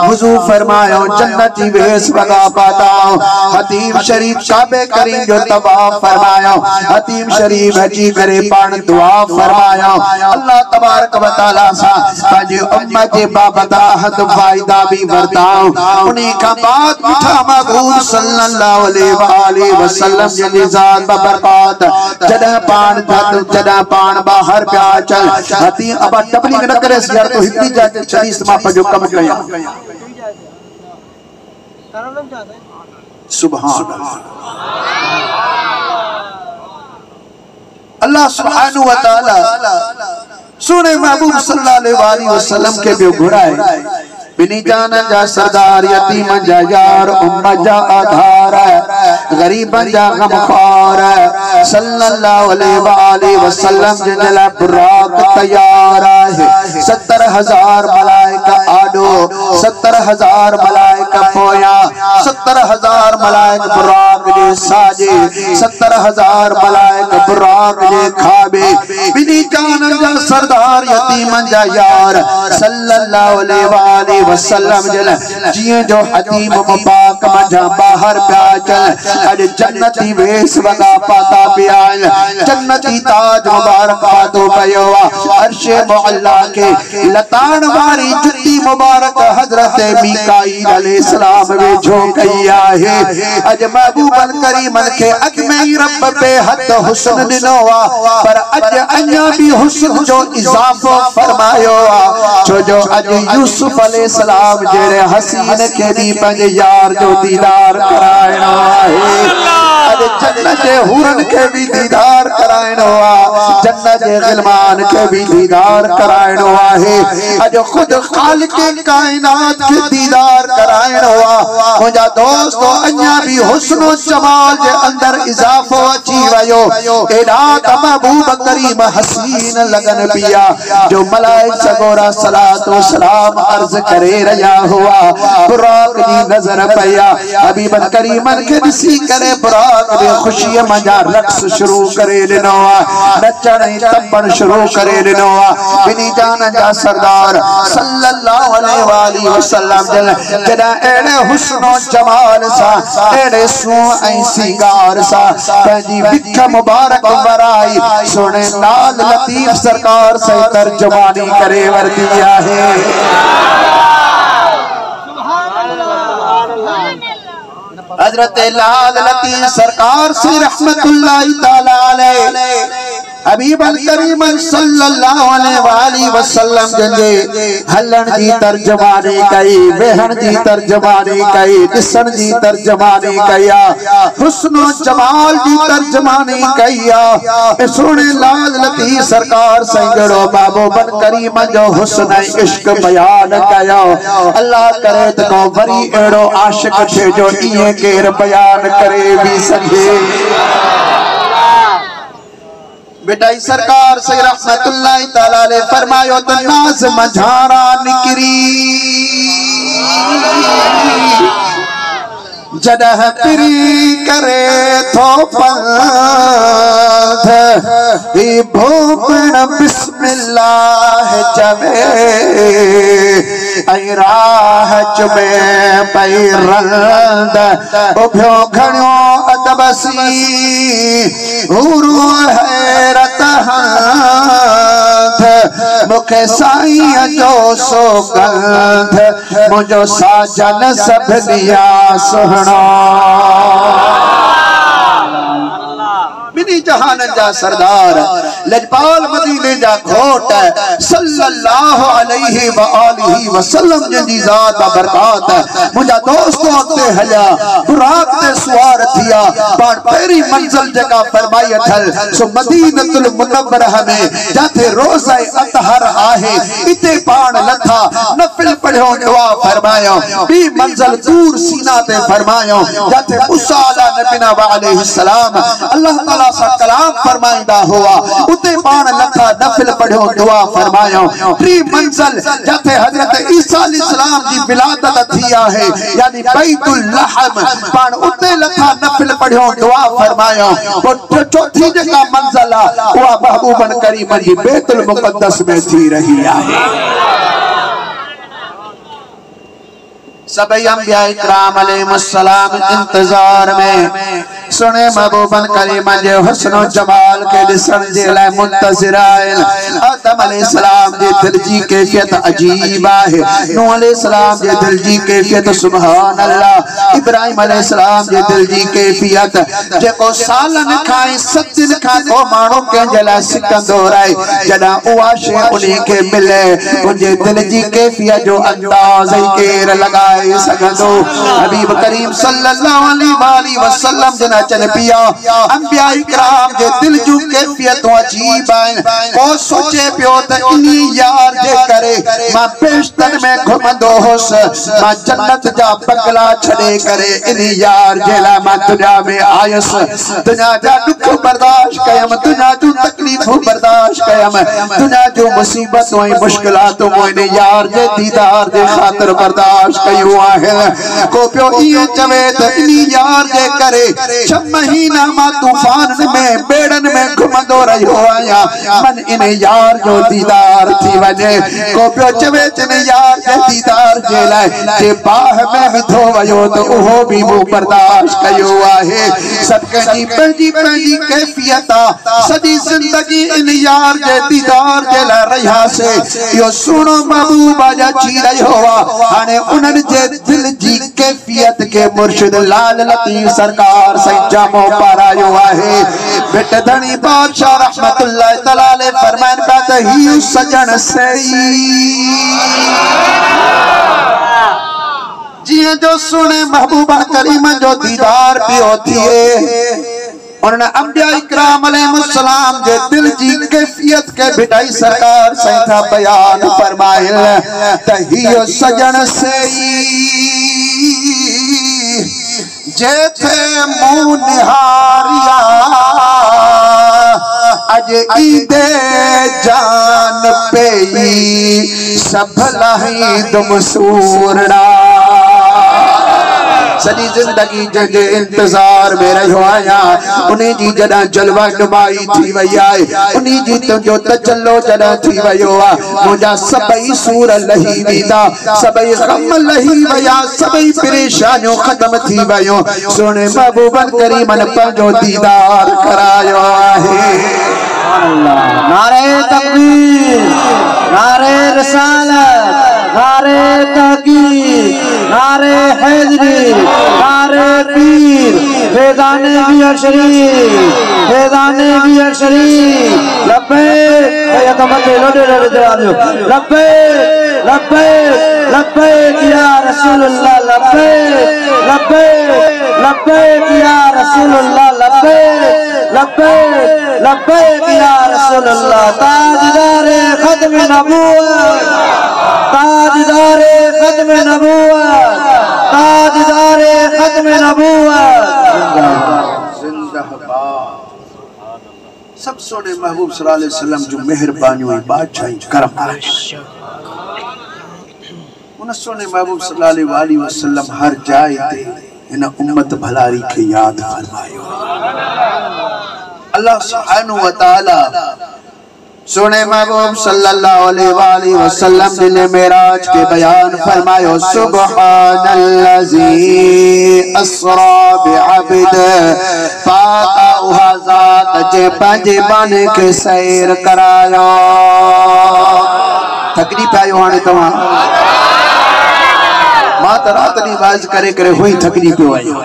हुजूर फरमायो जन्नती वेस वगा पाताओ हतीम शरीफ काबे करीम जो तवाफ फरमायो हतीम शरीफ हजी करे पान दुआ फरमायो अल्लाह तबारक व तआला सा पंजे उम्मत जे बाबत हद फायदा भी वरताओ उन्हीं का बाद मिठा सल्लल्लाहु अलैहि वसल्लम जी ज़ात बरकत जदा पान बाहर प्या चल हती अब टपली न करे यार तो हिकड़ी जाके चलीस मा पजो कम कया सुभान अल्लाह सुब्हानहु व तआला सुने महबूब सल्लल्लाहु अलैहि वसल्लम के भी घुराए बिनी जान जा सरदार यतीम जा यार उम्मत जा आधार गरीब जा गमख्वार सल्लल्लाहु अलैहि वसल्लम जला बुराक तैयार है 70,000 मलाइका आडो 70,000 मलाइका पोया 70,000 मलाइक बुराक जे साजे 70,000 मलाइक बुराक जे खाबे बिनी जान जा सरदार यतीम जा यार सल्लल्लाहु अलैहि वसल्लम जल जिए जो हतीम मुबारक मजा बाहर प्याचल अरे जन्नती वेस वगा पाता पियाल जन्नती ताज मुबारक पातो पयोवा अर्शे मुअल्ला के लतान वारी जुत्ती मुबारक हजरत मीकाईल अलैहिस्सलाम वे जो कया है अज महबूबन करीमन के अग में ही रब पे हद हुस्न दिनोवा पर अज अन्या भी हुस्न जो इजाफो फरमायो छो जो अज यूसुफ सलाम जेरे हसीन के भी पंज यार जो दीदार करायणो है अरे जन्नत जे हुरन के भी दीदार करायणो आ जन्नत जे गिलमान के भी दीदार करायणो है अज खुद खालिक कायनात के दीदार करायणो आ मुजा दोस्तों अन्या भी हुस्न जमाल जे अंदर इजाफो अची वयो एडा महबूब करीम हसीन लगन पिया जो मलाइक सगोरा सलात व सलाम अर्ज करे रया हुआ बुराक दी नजर पया हबीबन करीमन के दिसी करे बुराक दे खुशी मजा रक्स शुरू करे दिनोआ नचण तपण शुरू करे दिनोआ बिनी जान जा सरदार सल्लल्लाहु अलैहि वसल्लम जदा एड़े हुस्न जमाल सा एड़े सू ऐ सिंगार सा पंजी बिख मुबारक वराई सुने लाल लतीफ सरकार से तर्जुमानी करे वर्दिया है हजरत लाल लतीफ सरकार से रहमतुल्लाहि ताला अलैहि हबीबन करीमन सल्लल्लाहु अलैहि वसल्लम जंजे हलन जी तर्जुमानी कई बेहन जी तर्जुमानी कई दिसन जी तर्जुमानी कया हुस्न जमाल जी तर्जुमानी कया सुने लाल लतीफ सरकार संगड़ो बाबू बन करीमन जो हुस्न इश्क बयान कया अल्लाह करे तो वरी एड़ो आशिक थे जो इए केर बयान करे भी सके बेटाई सरकार से रहमतुल्लाहि ताला अलैहि फरमायो तो नाज मझारा निकरी जदह पिरी करे थो पंध भूपण बिस्मिल्लाह चवे ऐ राह चुमे पैरंद उभ्यो घणो अदबसी हुरू हैरत मुखे साईं जो सोगंध मुझो साजन सब दिया सुहणो बिनी जहान जा सरदार लजपाल मदीने जा घोट सल्लल्लाहु अलैहि व आलिहि वसल्लम जी ज़ात बरकत मुझा दोस्तों ते हल्या बुराक ते सवार थिया पर पहली मंजिल जगह फरमाई अथल सो मदीनतुल मुनव्वरह में जाते रोज़ा अतहर आहे इते पाण लथा नफिल पढ़ियो दुआ फरमायो बी मंजिल दूर सीना ते फरमायो जते मूसा नबीना व अलैहि सलाम अल्लाह ताला सा कलाम फरमाइंदा हुआ उते पाण लखा नफल पढ़ियो दुआ फरमायो टी मंजिल जते हजरत ईसा अलैहिस्सलाम दी विलादत थी है यानी बैतुल लहम पाण उते लखा नफल पढ़ियो दुआ फरमायो और चौथी जगह मंजिल वा महबूबन करीम जी बैतुल मुक़द्दस में थी रही है। सभी अंबिया इकराम अलैहिस्सलाम इंतजार में सुने महबूबन करीम जे हुस्न जमाल के दिसन जे लाए मुंतज़िर आयल आदम अलैहिस्सलाम जे दिल जी कैफियत अजीब है नूह अलैहिस्सलाम जे दिल जी कैफियत सुभान अल्लाह इब्राहिम अलैहिस्सलाम जे दिल जी कैफियत जेको सालन खाए सतिन खा को मानो के जला सिकंदो रहे जदा उवा शे उन्हीं के मिले उनजे दिल जी कैफियत जो अंदाज ही केर लगाए सगंदो हबीब करीम सल्लल्लाहु अलैहि वसल्लम जना चल पिया अंबिया इकराम जे दिल जू कैफियत अजीब है को सोचे पियो त इनी यार जे करे मां पेशतन में घुमंदो होस मां जन्नत जा बंगला छड़े करे इनी यार जेला मां दुनिया में आयस दुनिया जा दुख बर्दाश्त कयम दुनिया जू तकलीफ बर्दाश्त कयम दुनिया जू मुसीबत और मुश्किलात मोने यार जे दीदार दे खातिर बर्दाश्त कयो आहे को पियो ये चवे त इनी यार जे करे 6 महीना मां तूफान में बेड़न में घुमंदो रहियो आया मन इन यार जो दीदार थी वने को पियो चवे तिन यार जे दीदार जे लाए जे बाह में विधो वयो तो ओहो भी वो बर्दाश्त कयो आहे सबके जी पंजी पंजी कैफियत सदी जिंदगी इन यार जे दीदार जे ला रहा से यो सुनो महबूबा जा ची रहियो हाने उनन जे दिल जी कैफियत के मुर्शिद लाल लतीफ सरकार जामो पारायो आहे बेट धनी बादशाह रहमतुल्लाह तआला अलैहि फरमान पात ही सजन सही जिए जो सुने महबूबा करीम जो दीदार पियो थिए उन्होंने अंबिया इकराम अलैहिस्सलाम जे दिल जी कैफियत के बिटाई सरकार सैथा बयान फरमाइल त ही सजन सही जेथे मुँह निहारिया अज ईदे जान पेई सब लही दुम सूरड़ा सदी जिंदगी जे इंतजार में रहो आया उन्हीं जी जदा जलवा नुमाई थी वई आए उन्हीं जी तुझो तचल्लो जदा थी वयो आ मुझा सबई सूर लही वीदा सबई गम लही वया सबई परेशानियों खत्म थी वयो सुने महबूबन करीमन पंजो दीदार करायो आहे। नारे तकबीर नारे रिसालत नारे तहकीक नारे हैदरी नारे पीर फैज़ाने बियर शरीफ फैज़ाने बियर शरीफ लब्बैक या कमते लोडे लोडे आजो लब्बैक लब्बैक लब्बैक या रसूलुल्लाह लब्बैक लब्बैक लब्बैक या रसूलुल्लाह लब्बैक लब्बैक लब्बैक या रसूलुल्लाह ताजदारे खत्म नबूवत ताजदारे खत्म नबूवत ताजदारे खत्म नबूवत जिंदाबाद। सब सोने महबूब सल्लल्लाहु अलैहि वसल्लम जो मेहरबानी हुई बादशाही करम उन सोने महबूब सल्लल्लाहु अलैहि वसल्लम हर जाए ते इन उम्मत भलारी के याद फरमायो। अल्लाह सुब्हानहु व तआला सोने महबूब सल्लल्लाहु अलैहि वसल्लम दिन मेराज के बयान फरमायो सुब्हानल्लज़ी अस्रा बिअब्द पाका ज़ात जे पंज बन के सैर करायो थकरी पायो हाने तवा मां त रात दी बाज करे करे हुई थकरी पियो आयो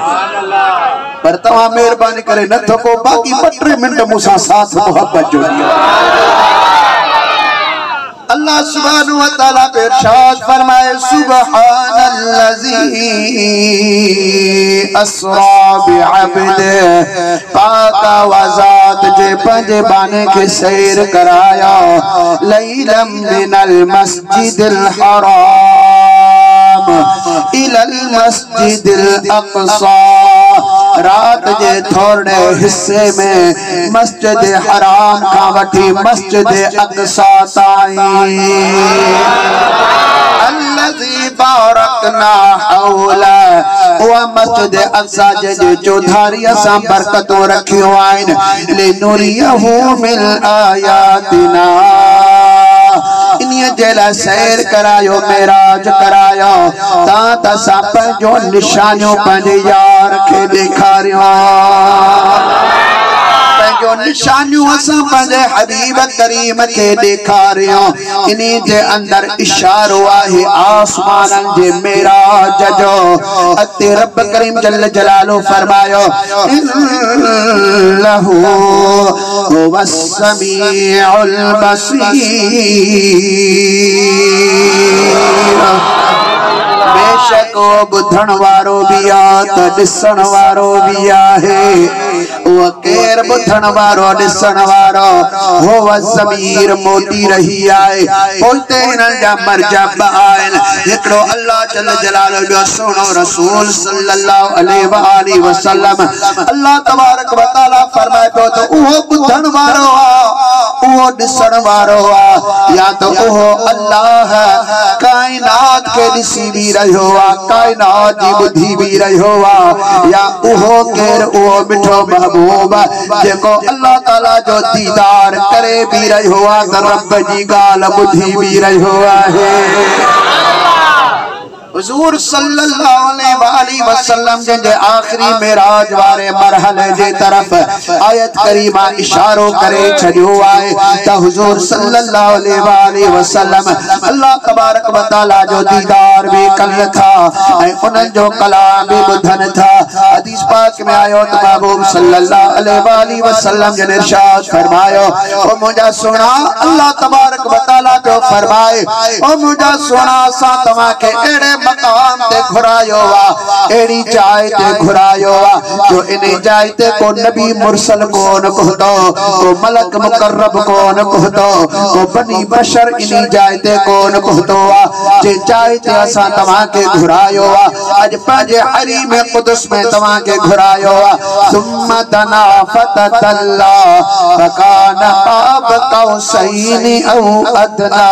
पर तवा मेहरबानी करे न थको बाकी 15 मिनट मुसा साथ मोहब्बत जो दिया। अल्लाह सुब्हानहु व तआला इरशाद फरमाए सुब्हानल्लज़ी अस्रा बिअब्द पाका वज़ात जे पंज बाने के सैर कराया लैलम मिनल मस्जिदिल हराम इलल मस्जिदिल अक़सा, रात जे थोड़े हिस्से में मस्जिद हराम का वठी मस्जिद अक़सा ताईं, अल्लज़ी बारकना हौला, उहा मस्जिद अक़सा जे चौधारी असां बरकतों रखियो आहिनि, लिनुरियहु मिन आयातिना, इन्हीअ जे लाइ सैर करायो, मेराज करायो, ता असां पंहिंजो निशानियूं पंहिंजे यार खे ॾेखारियो, पंहिंजो निशानियूं असां पंहिंजे हबीब करीम खे ॾेखारियो। इन्ही जे अंदर इशारो आहे आसमाननि जे मेराज जो। अते रब करीम जल जलालो फरमायो, इन्नहु हुवस समीउल बसीर, बेशक वो बुधण वारो भी आ त ॾिसण वारो भी आहे। वो केर बुधण वारो ॾिसण वारो हो ज़मीर मोटी रही आहे। पोइते हिननि जा मरजब आहिनि। हिकिड़ो अल्लाह जल जलालो जो सुहिणो रसूल सल्लल्लाहु अलैहि वसल्लम अल्लाह तबारक व तआला फरमाए पियो त उहो बुधण वारो आ, उहो ॾिसण वारो आ, या तो उहो अल्लाह कायनात के ॾिसी भी रहियो आ, कायनात जी ॿुधी भी रहियो आ, या उहो केर उहो मिठो महबूब जेको अल्लाह ताला जो दीदार करे भी रहियो आ त रब जी ॻाल्हि ॿुधी भी रहियो आहे। हुजूर सल्लल्लाहु अलैहि वसल्लम जे आखिरी मेराज वारे मरहले जे तरफ आयत करीमा इशारो करे छडियो आहे त हुजूर सल्लल्लाहु अलैहि वसल्लम अल्लाह तबारक व तआला जो दीदार भी कन था ऐं उन्हनि जो कलाम भी ॿुधन था। हदीस पाक में आयो त महबूब सल्लल्लाहु अलैहि वसल्लम जन इरशाद फरमायो, ओ मुंहिंजा सुहिणा अल्लाह तबारक व तआला जो फरमाए, ओ मुंहिंजा सुहिणा असां तव्हांखे अहिड़े मकाम ते घुरायो आ, एड़ी जाइ ते घुरायो आ जो इन जाइ ते को नबी मुरसल कोन पहुतो, को मलक मुकर्रब कोन पहुतो, को बनी बशर इन जाइ ते कोन पहुतो आ। जे जाइ ते असां तव्हांखे घुरायो आ, अज पंहिंजे हरीम कुदस में तव्हांखे घुरायो आ। सुम्मा दना फततल्ला फकान बाब कौसैनी औ अदना,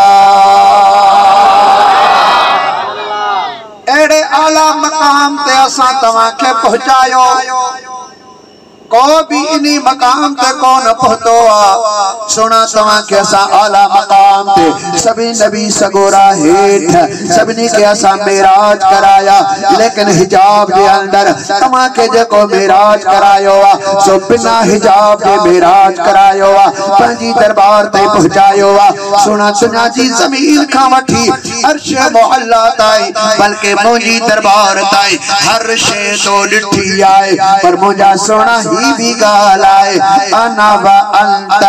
एड़े आला मकाम ते असां तव्हांखे पहुंचायो, को भी इन्ही मकाम ते कोन पहुतो आ। सुना तव्हांखे असां आला मकाम ते सभी नबी सगोरा हेठ सभिनी के असां मेराज कराया, लेकिन हिजाब जे अंदर तव्हांखे जेको मेराज करायो आ सो बिना हिजाब जे मेराज करायो आ, पंहिंजी दरबार ते पहुंचायो आ। सुना दुनिया जी ज़मीन खां वठी अर्श मुअल्ला ताईं, बल्कि मुंहिंजी दरबार ताईं हर शइ तो ॾिठी आहे, पर मुंहिंजा सुहिणा भी गाल आए, अना व अंत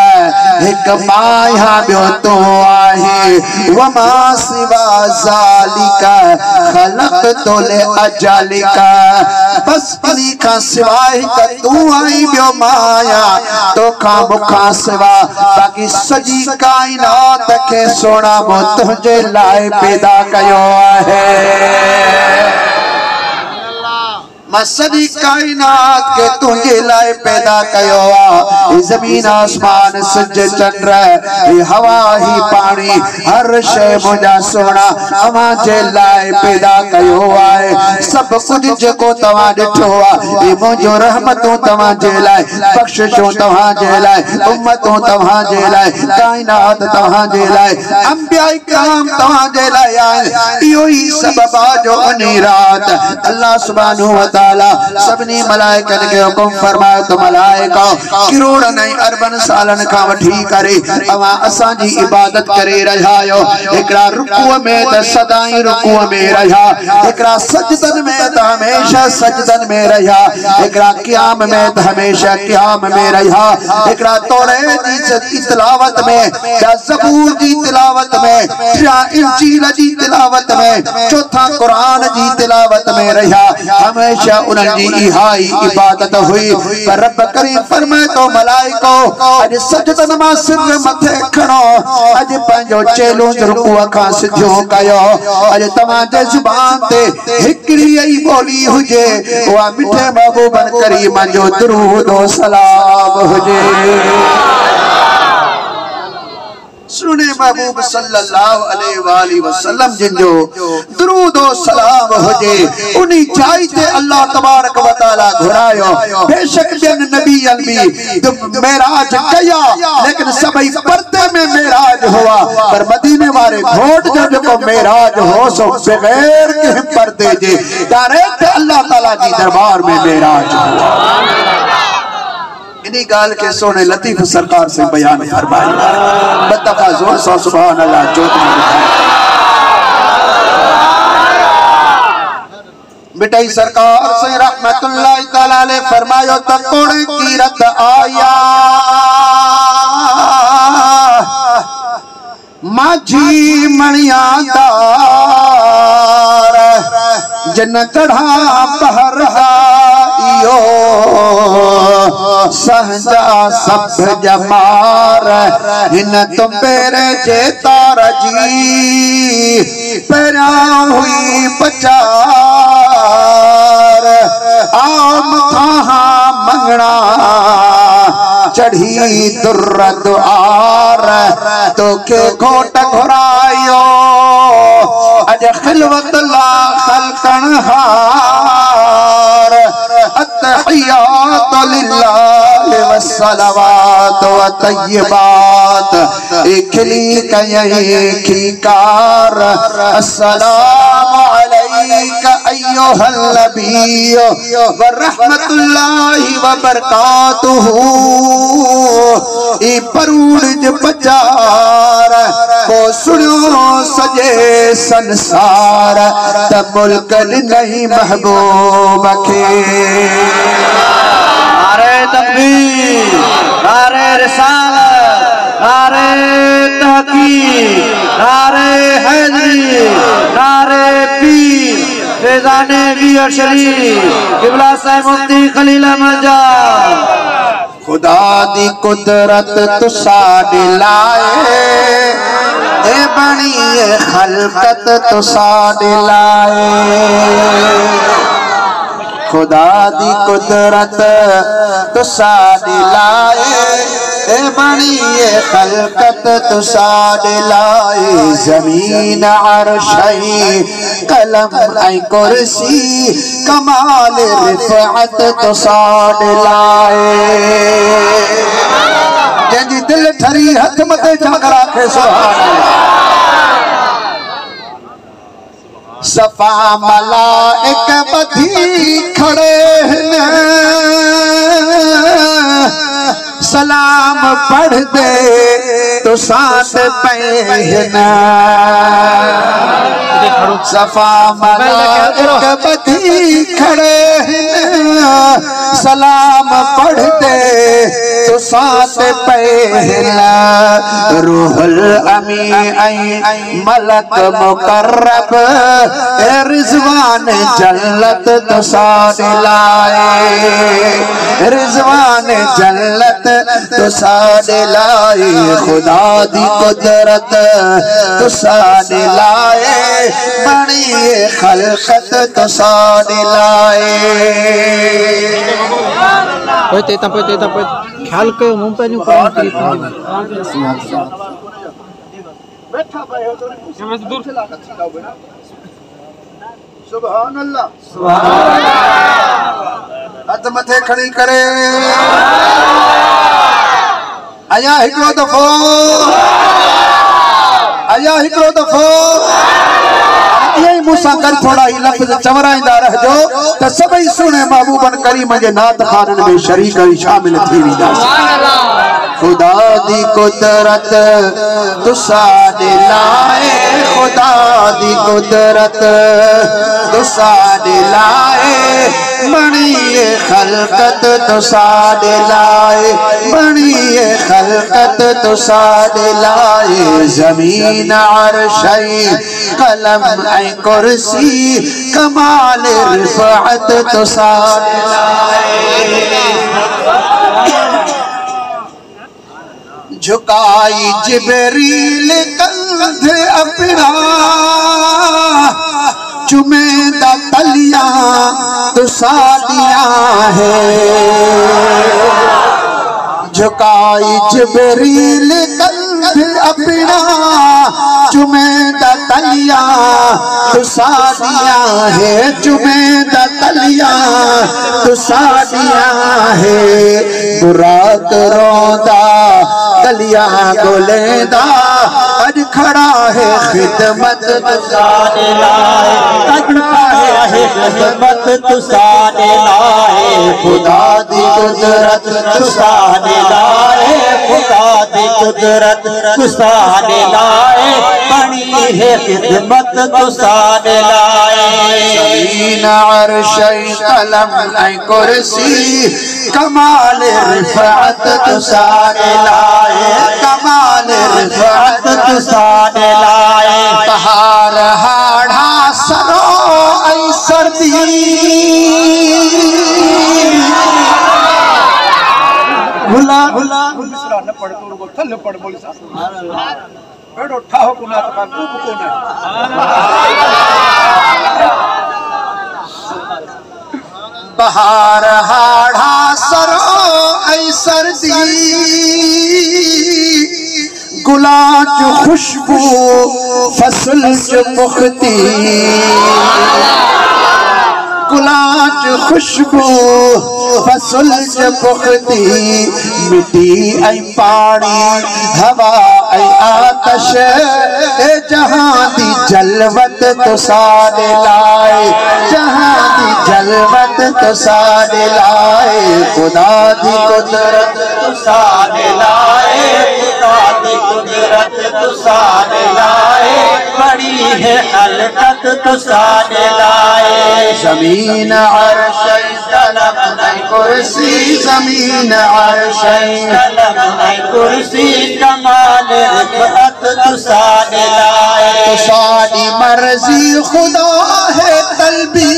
हिक माया बियो तो आहे, वमा सिवा ज़ालिका खलक़तु लिअजलिका, बस इन्ही खां सिवाय त तू आई बियो माया, तोखां मुखां सिवा बाक़ी सॼी काइनात खे सोना मो तुंहिंजे लाइ पैदा कयो आहे। मां सॼी काइनात के तुंहिंजे लाइ पैदा कयो आ। ज़मीन आसमान सिज चंड हवा ही पानी हर शइ मुंहिंजा सुहिणा अवां जे लाइ पैदा कयो आहे। सभु कुझु जेको तव्हां ॾिठो आहे मुंहिंजो रहमतूं तव्हां जे लाइ, बख़्शिशूं तव्हां जे लाइ, उम्मतूं तव्हां जे लाइ, काइनात तव्हां जे लाइ, अंबिया इकराम तव्हां जे लाइ आहिनि। इहो ई सबब आहे जो उन रात अल्लाह सुब्हानहू व तआला सभिनी मलाइकनि खे हुकुम फरमायो त मलाइका करोड़नि ऐं अरबनि सालनि खां वठी करे अवां असांजी इबादत करे रहिया आहियो। हिकिड़ा रुकूअ में त सदाई रुकूअ में रहिया, हिकिड़ा सजदनि में त हमेशा सजदनि में रहिया, हिकिड़ा क़याम में त हमेशा क़याम में रहिया, हिकिड़ा तौरात जी तिलावत में, या ज़बूर जी तिलावत में, या इंजील जी तिलावत में, चौथा क़ुरान जी तिलावत में रहिया। हमेशा या उनकी इहाई इबादत हुई। पर रब करीम फरमाए तो मलाइको अज सजदा नमाज सिर मथे खणो, अज पंजो चेलो रुकू अखा सिधो कयो। अज तमाजे जुबान ते हिकड़ी ई बोली हुजे, वा मिठे महबूबन करीम जो दुरूद ओ सलाम हुजे। सुने महबूब सल्लल्लाहु अलैहि वसल्लम जिंजो दुरूद ओ सलाम हुजे, उन्हीं जाई ते अल्लाह तबारक व तआला घुरायो। बेशक बिन नबी अलमी तो मेराज कया, लेकिन सबई पर्दे में मेराज हुआ। पर मदीने वाले घोट जो मेराज हो सो बगैर के पर्दे जे डायरेक्ट अल्लाह ताला जी दरबार में मेराज हुआ। इन्हीं गाल के सोने लतीफ सरकार से बयान फरमाया। बदफा जोर सो सुभान अल्लाह जोत मिटाई सरकार से रहमतुल्लाह तआला अलैह फरमायो तो कोड़े की रत आया माझी मणिया दार जन चढ़ा पहर इयो सहजा सब जमार हिन तुम पेरे जे तारा जी पैरा हुई पचार आम था मंगना चढ़ी दुर्र दुआर तो के घोट घुरायो अज खिलवत ला खलकन हार अत्तहियात लिल्लाह वस्सलावात व तय्यबात इखली कयही खीकार अस्सलामु अलैका अय्युहल नबी व रहमतुल्लाहि व बरकातुहू। ई परूड़ पचार को सुनो सजे संसार त मुल्क नहीं महबूब के। नारे तकबीर, नारे रिसालत, नारे तहकीक, नारे हैदरी, नारे पीर फैज़ाने बिया शरीफ किबला साहिब मुफ्ती खलील अहमद जान। खुदा दी कुदरत तुसा दिलाए ए बणी खलकत तुसा दिलाए। खुदा दी कुदरत तुसा दिलाए ए बणी खलकत तुसा दिलाए। जमीन अर्शई कलम ऐ कुर्सी कमाल रिफ़अत तुसा दिलाए। जंजी दिल ठरी हथ मथे जाग राखे सुभान सफा मलाइक बधी खड़े सलाम पढ़ दे तो साथ पहना। सफा मलाइक बधी खड़े सलाम पढ़ दे तो साथ पहना। रूहुल अमी आई मलक मुकर्रब रिजवान जन्नत तो साथ लाए। रिजवान जन्नत तो साथ लाए। खुदा दी कुदरत तो साथ लाए बड़ी खलकत तो साथ लाए। ख्याल कयो मुंह पे न्यू सुभान अल्लाह हथ मथे खड़ी करे अया हिकड़ो दफ़ो अया हिकड़ो दफ़ो यही मूसा कर थोड़ा ही लफ्ज़ चवराईंदा रहजो त सभई सुने महबूबन करीम जे नात खानन में शरीक शामिल थी वेंदा। खुदा दी कुदरत तुसा दिलाए। खुदा दी कुदरत तुसा दिलाए बड़ी खलकत तुसा दिलाए। बड़ी खलकत तुसा दिलाए। जमीन अर्शई कलम ऐ कुर्सी कमाल रिफअत तो सारे झुकाई जिब्रील कंध अपना चुमेदा तलिया तो सादिया है झुकाई जिब्रील कंध अपना चुमेदा तलिया तो सादिया है चुमेदा तलिया तो सादिया है बुराक रोदा गलिया गोलेदा अज खड़ा है खिदमत तुसाने लाए खड़ा है खिदमत तुसाने लाए खुदा दी कुदरत तुसाने लाए खुदा दी कुदरत तुसाने लाए बनी है खिदमत तुसाने लाए ज़मीन अर्श कलम ऐ कुर्सी कमाल रिफअत तुसाने लाए कमाल रिफअत तुसाने लाए बहार हाड़ा सरो ऐ सर्दी भुला भुला मिश्रा न पढ़ तो को थल पढ़ बोल सा बैठो ठाहो को ना तो को न बहार हाड़ा सरो ऐ सर्दी गुलाब खुशबू फसल जो पुख्ती गुलाब खुशबू फसल जो पुख्ती मिट्टी ऐ पानी हवा ऐ आतश ए जहां दी जलवत तो सारे लाए जहां दी जलवत तो सारे लाए खुदा दी कुदरत तो सारे लाए खुदा दी कुदरत तो सारे लाए बड़ी है हलकत तो सारे लाए ज़मीन अर्श कलम ऐ कुर्सी ज़मीन अर्श कलम ऐ कुर्सी कमाल रिफअत तो सारे लाए तो सारी मर्जी खुदा है तलबी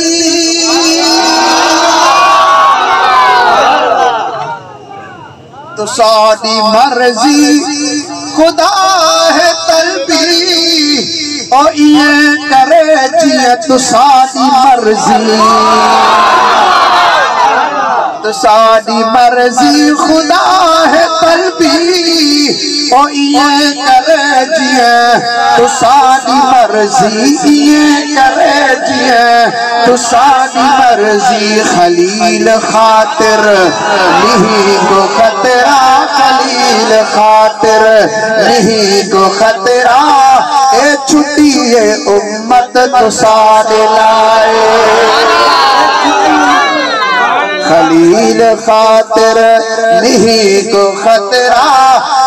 तो सारी मर्जी खुदा है तलबी और ये करे जिए तो सारी मर्जी तो सारी मर्जी खुदा है तलबी और ये करे जिए तो सारी मर्जी ये करे जिए तो सारी मर्जी खलील खातिर नहीं को खतरा खलील खातिर नहीं को खतरा ए छुट्टी है उम्मत तो सारे लाए खलील खातिर नहीं को खतरा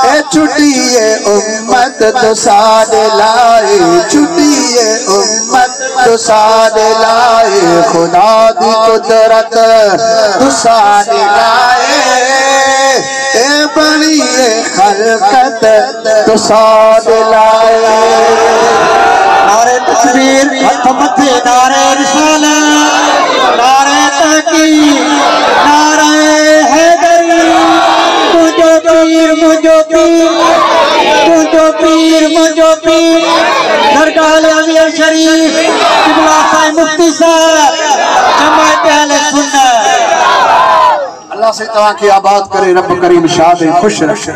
ए छुट्टी है उम्मत तो सारे लाए छुट्टी है उम्मत तो सारे लाए खुदा दी कुदरत तो सारे लाए ए बड़ी खलकत तो सारे लाए नारे तकबीर हथ मथे नारे रिसालत नारे तहकीक नारे हैदरी मुझो पीर मुझो पीर मुझो पीर मुझो पीर दरगाह अमीर शरीफ किबला साईं मुफ्ती साहब जमात अहले सुन्नत अल्लाह से तवा की आबाद करे रब करीम शाद खुश रखे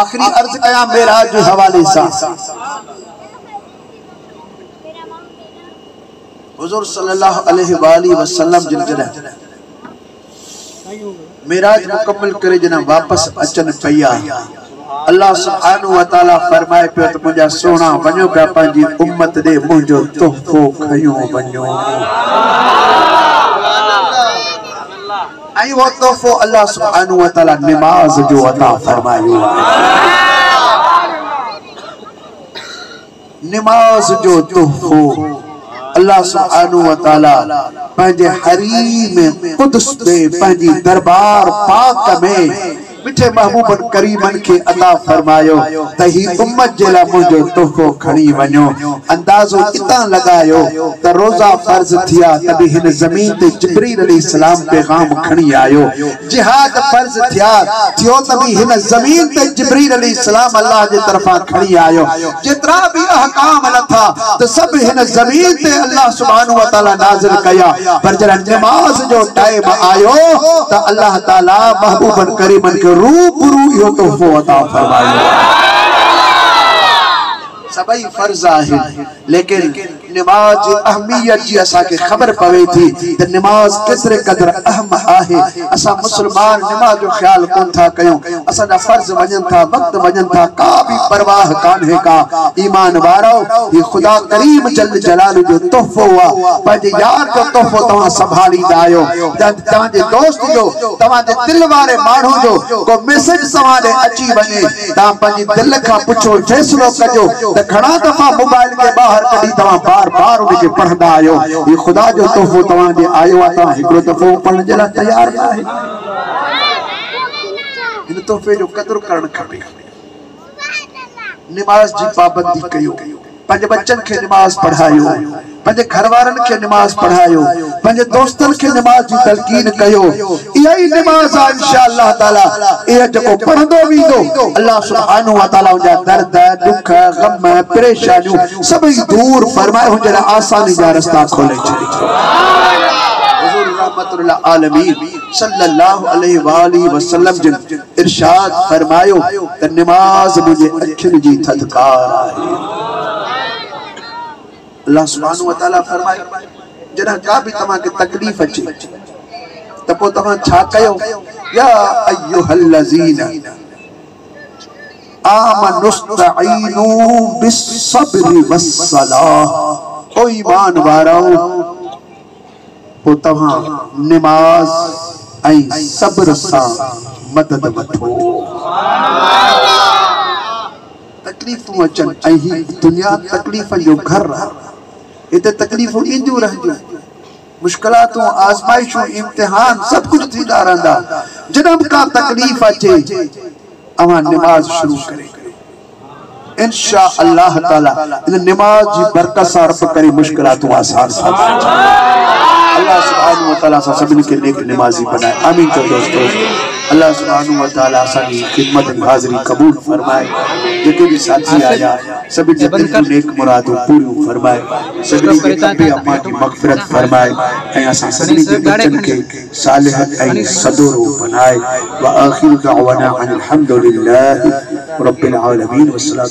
आखिरी अर्ज कया मेराज के हवाले से हुजूर सल्लल्लाहु अलैहि वसल्लम जिन जॾहिं मेराज मुकम्मल करे जॾहिं वापस अचन पिया अल्लाह सुब्हानहु व तआला फरमाए पियो त मुंहिंजा सोना वञो पिया पंहिंजी उम्मत ॾे मुंहिंजो तोहफ़ो खयो वञो ऐं वो तोहफ़ो अल्लाह सुब्हानहु व तआला नमाज जो अता फरमायो नमाज जो तोहफ़ो अल्लाह सुब्हानहु व तआला पंहिंजे हरीम कुदस में पंहिंजी दरबार पाक में मिठे महबूबन करीमन के अता फरमायो त ही उम्मत जे ला मुंजो तोहफो खणी वञो अंदाज़ो इता लगायो त रोजा फर्ज थिया तभी हिन जमीन ते जिब्रील अलैहिस्सलाम पैगाम खणी आयो जिहाद फर्ज थिया थियो तभी हिन जमीन ते जिब्रील अलैहिस्सलाम अल्लाह जे तरफा खणी आयो जितरा भी अहकाम लथा त सब हिन जमीन ते अल्लाह सुब्हानहु व तआला नाज़िल कया पर जरा नमाज जो टाइम आयो त अल्लाह ताला महबूबन करीमन के रूबरू यो तोहफो अता फरमायो सबई फर्ज आहे लेकिन नमाज अहमियत जी असा के खबर पवे थी त नमाज कितरे कदर अहम आहे असा मुसलमान नमाज जो ख्याल कोन था कयो असा दा फर्ज वजन था वक्त वजन था का भी परवाह कान है का ईमान वारो ये खुदा करीम जल जलाल जो तोहफो हुआ पंहिंजे यार जो तोहफो तवा संभाली दायो तवा जे दोस्त जो तवा जे दिल वारे माण्हू जो को मैसेज तवा दे अची वने ता पंहिंजे दिल का पुछो फैसलो कजो त घणा दफा मोबाइल के बाहर कढी तवा बार उनके पढ़दा आयो ये खुदा जो तोहफो तवा जे आयो ता हिकड़ो दफो पढ़न जे ला तैयार आहे इन तोहफे जो कदर करण खपे नमाज जी पाबंदी कयो पंहिंजे बच्चन के नमाज पढ़ायो पंहिंजे घरवारन के नमाज पढ़ायो पंहिंजे दोस्तन के नमाज जी तलकीन कयो इहा ही नमाज आहे इंशाअल्लाह ताला ए जको पढ़ंदो वींदो अल्लाह सुब्हानहु व तआला जा दर्द दुख गम परेशानियों सभई दूर फरमाए हुन जरा आसानी जा रास्ता खोले छड़ी हुजूर रहमतुल आलमीन सल्लल्लाहु अलैहि व आलिहि वसल्लम जिन इरशाद फरमायो त नमाज मुझे अखिन जी थदकार आहे अल्लाह सुब्हानहु व तआला फरमाए जरा का भी तमा के तकलीफ अचे त पो तमा छा कयो या अय्युहल्लज़ीना आमनुस्तईनु बिस्सब्रि वस्सलाह ओ ईमान वाराओ पो तमा नमाज ऐं सब्र सा मदद वठो तकलीफूं अचन ऐं ही दुनिया तकलीफ जो घर इते तकलीफूं ईंदियूं रहंदियूं मुश्किलातूं आज़माइशूं इम्तिहान सब कुछ थींदा रहंदा जॾहिं बि का तकलीफ अचे अवां नमाज शुरू करे इंशाअल्लाह ताला इन नमाज जी बरकत सां रब करे मुश्किलातूं आसान सां अल्लाह सुब्हानहु व तआला सा सभिनी के नेक नमाजी बनाए आमीन चो दोस्तों अल्लाह सुब्हानहु व तआला असांजी खिदमत में हाज़िरी कबूल फरमाए जेके भी साथी आया सभी दिल की नेक मुरादों पूरी फरमाए सभी के तबे अम्मा की मगफिरत फरमाए ऐं असां सभी के बच्चन के सालिह ऐं सदूरो बनाए व आखिर दअवाना अनिल हम्दुलिल्लाहि रब्बिल आलमीन वस्सलातु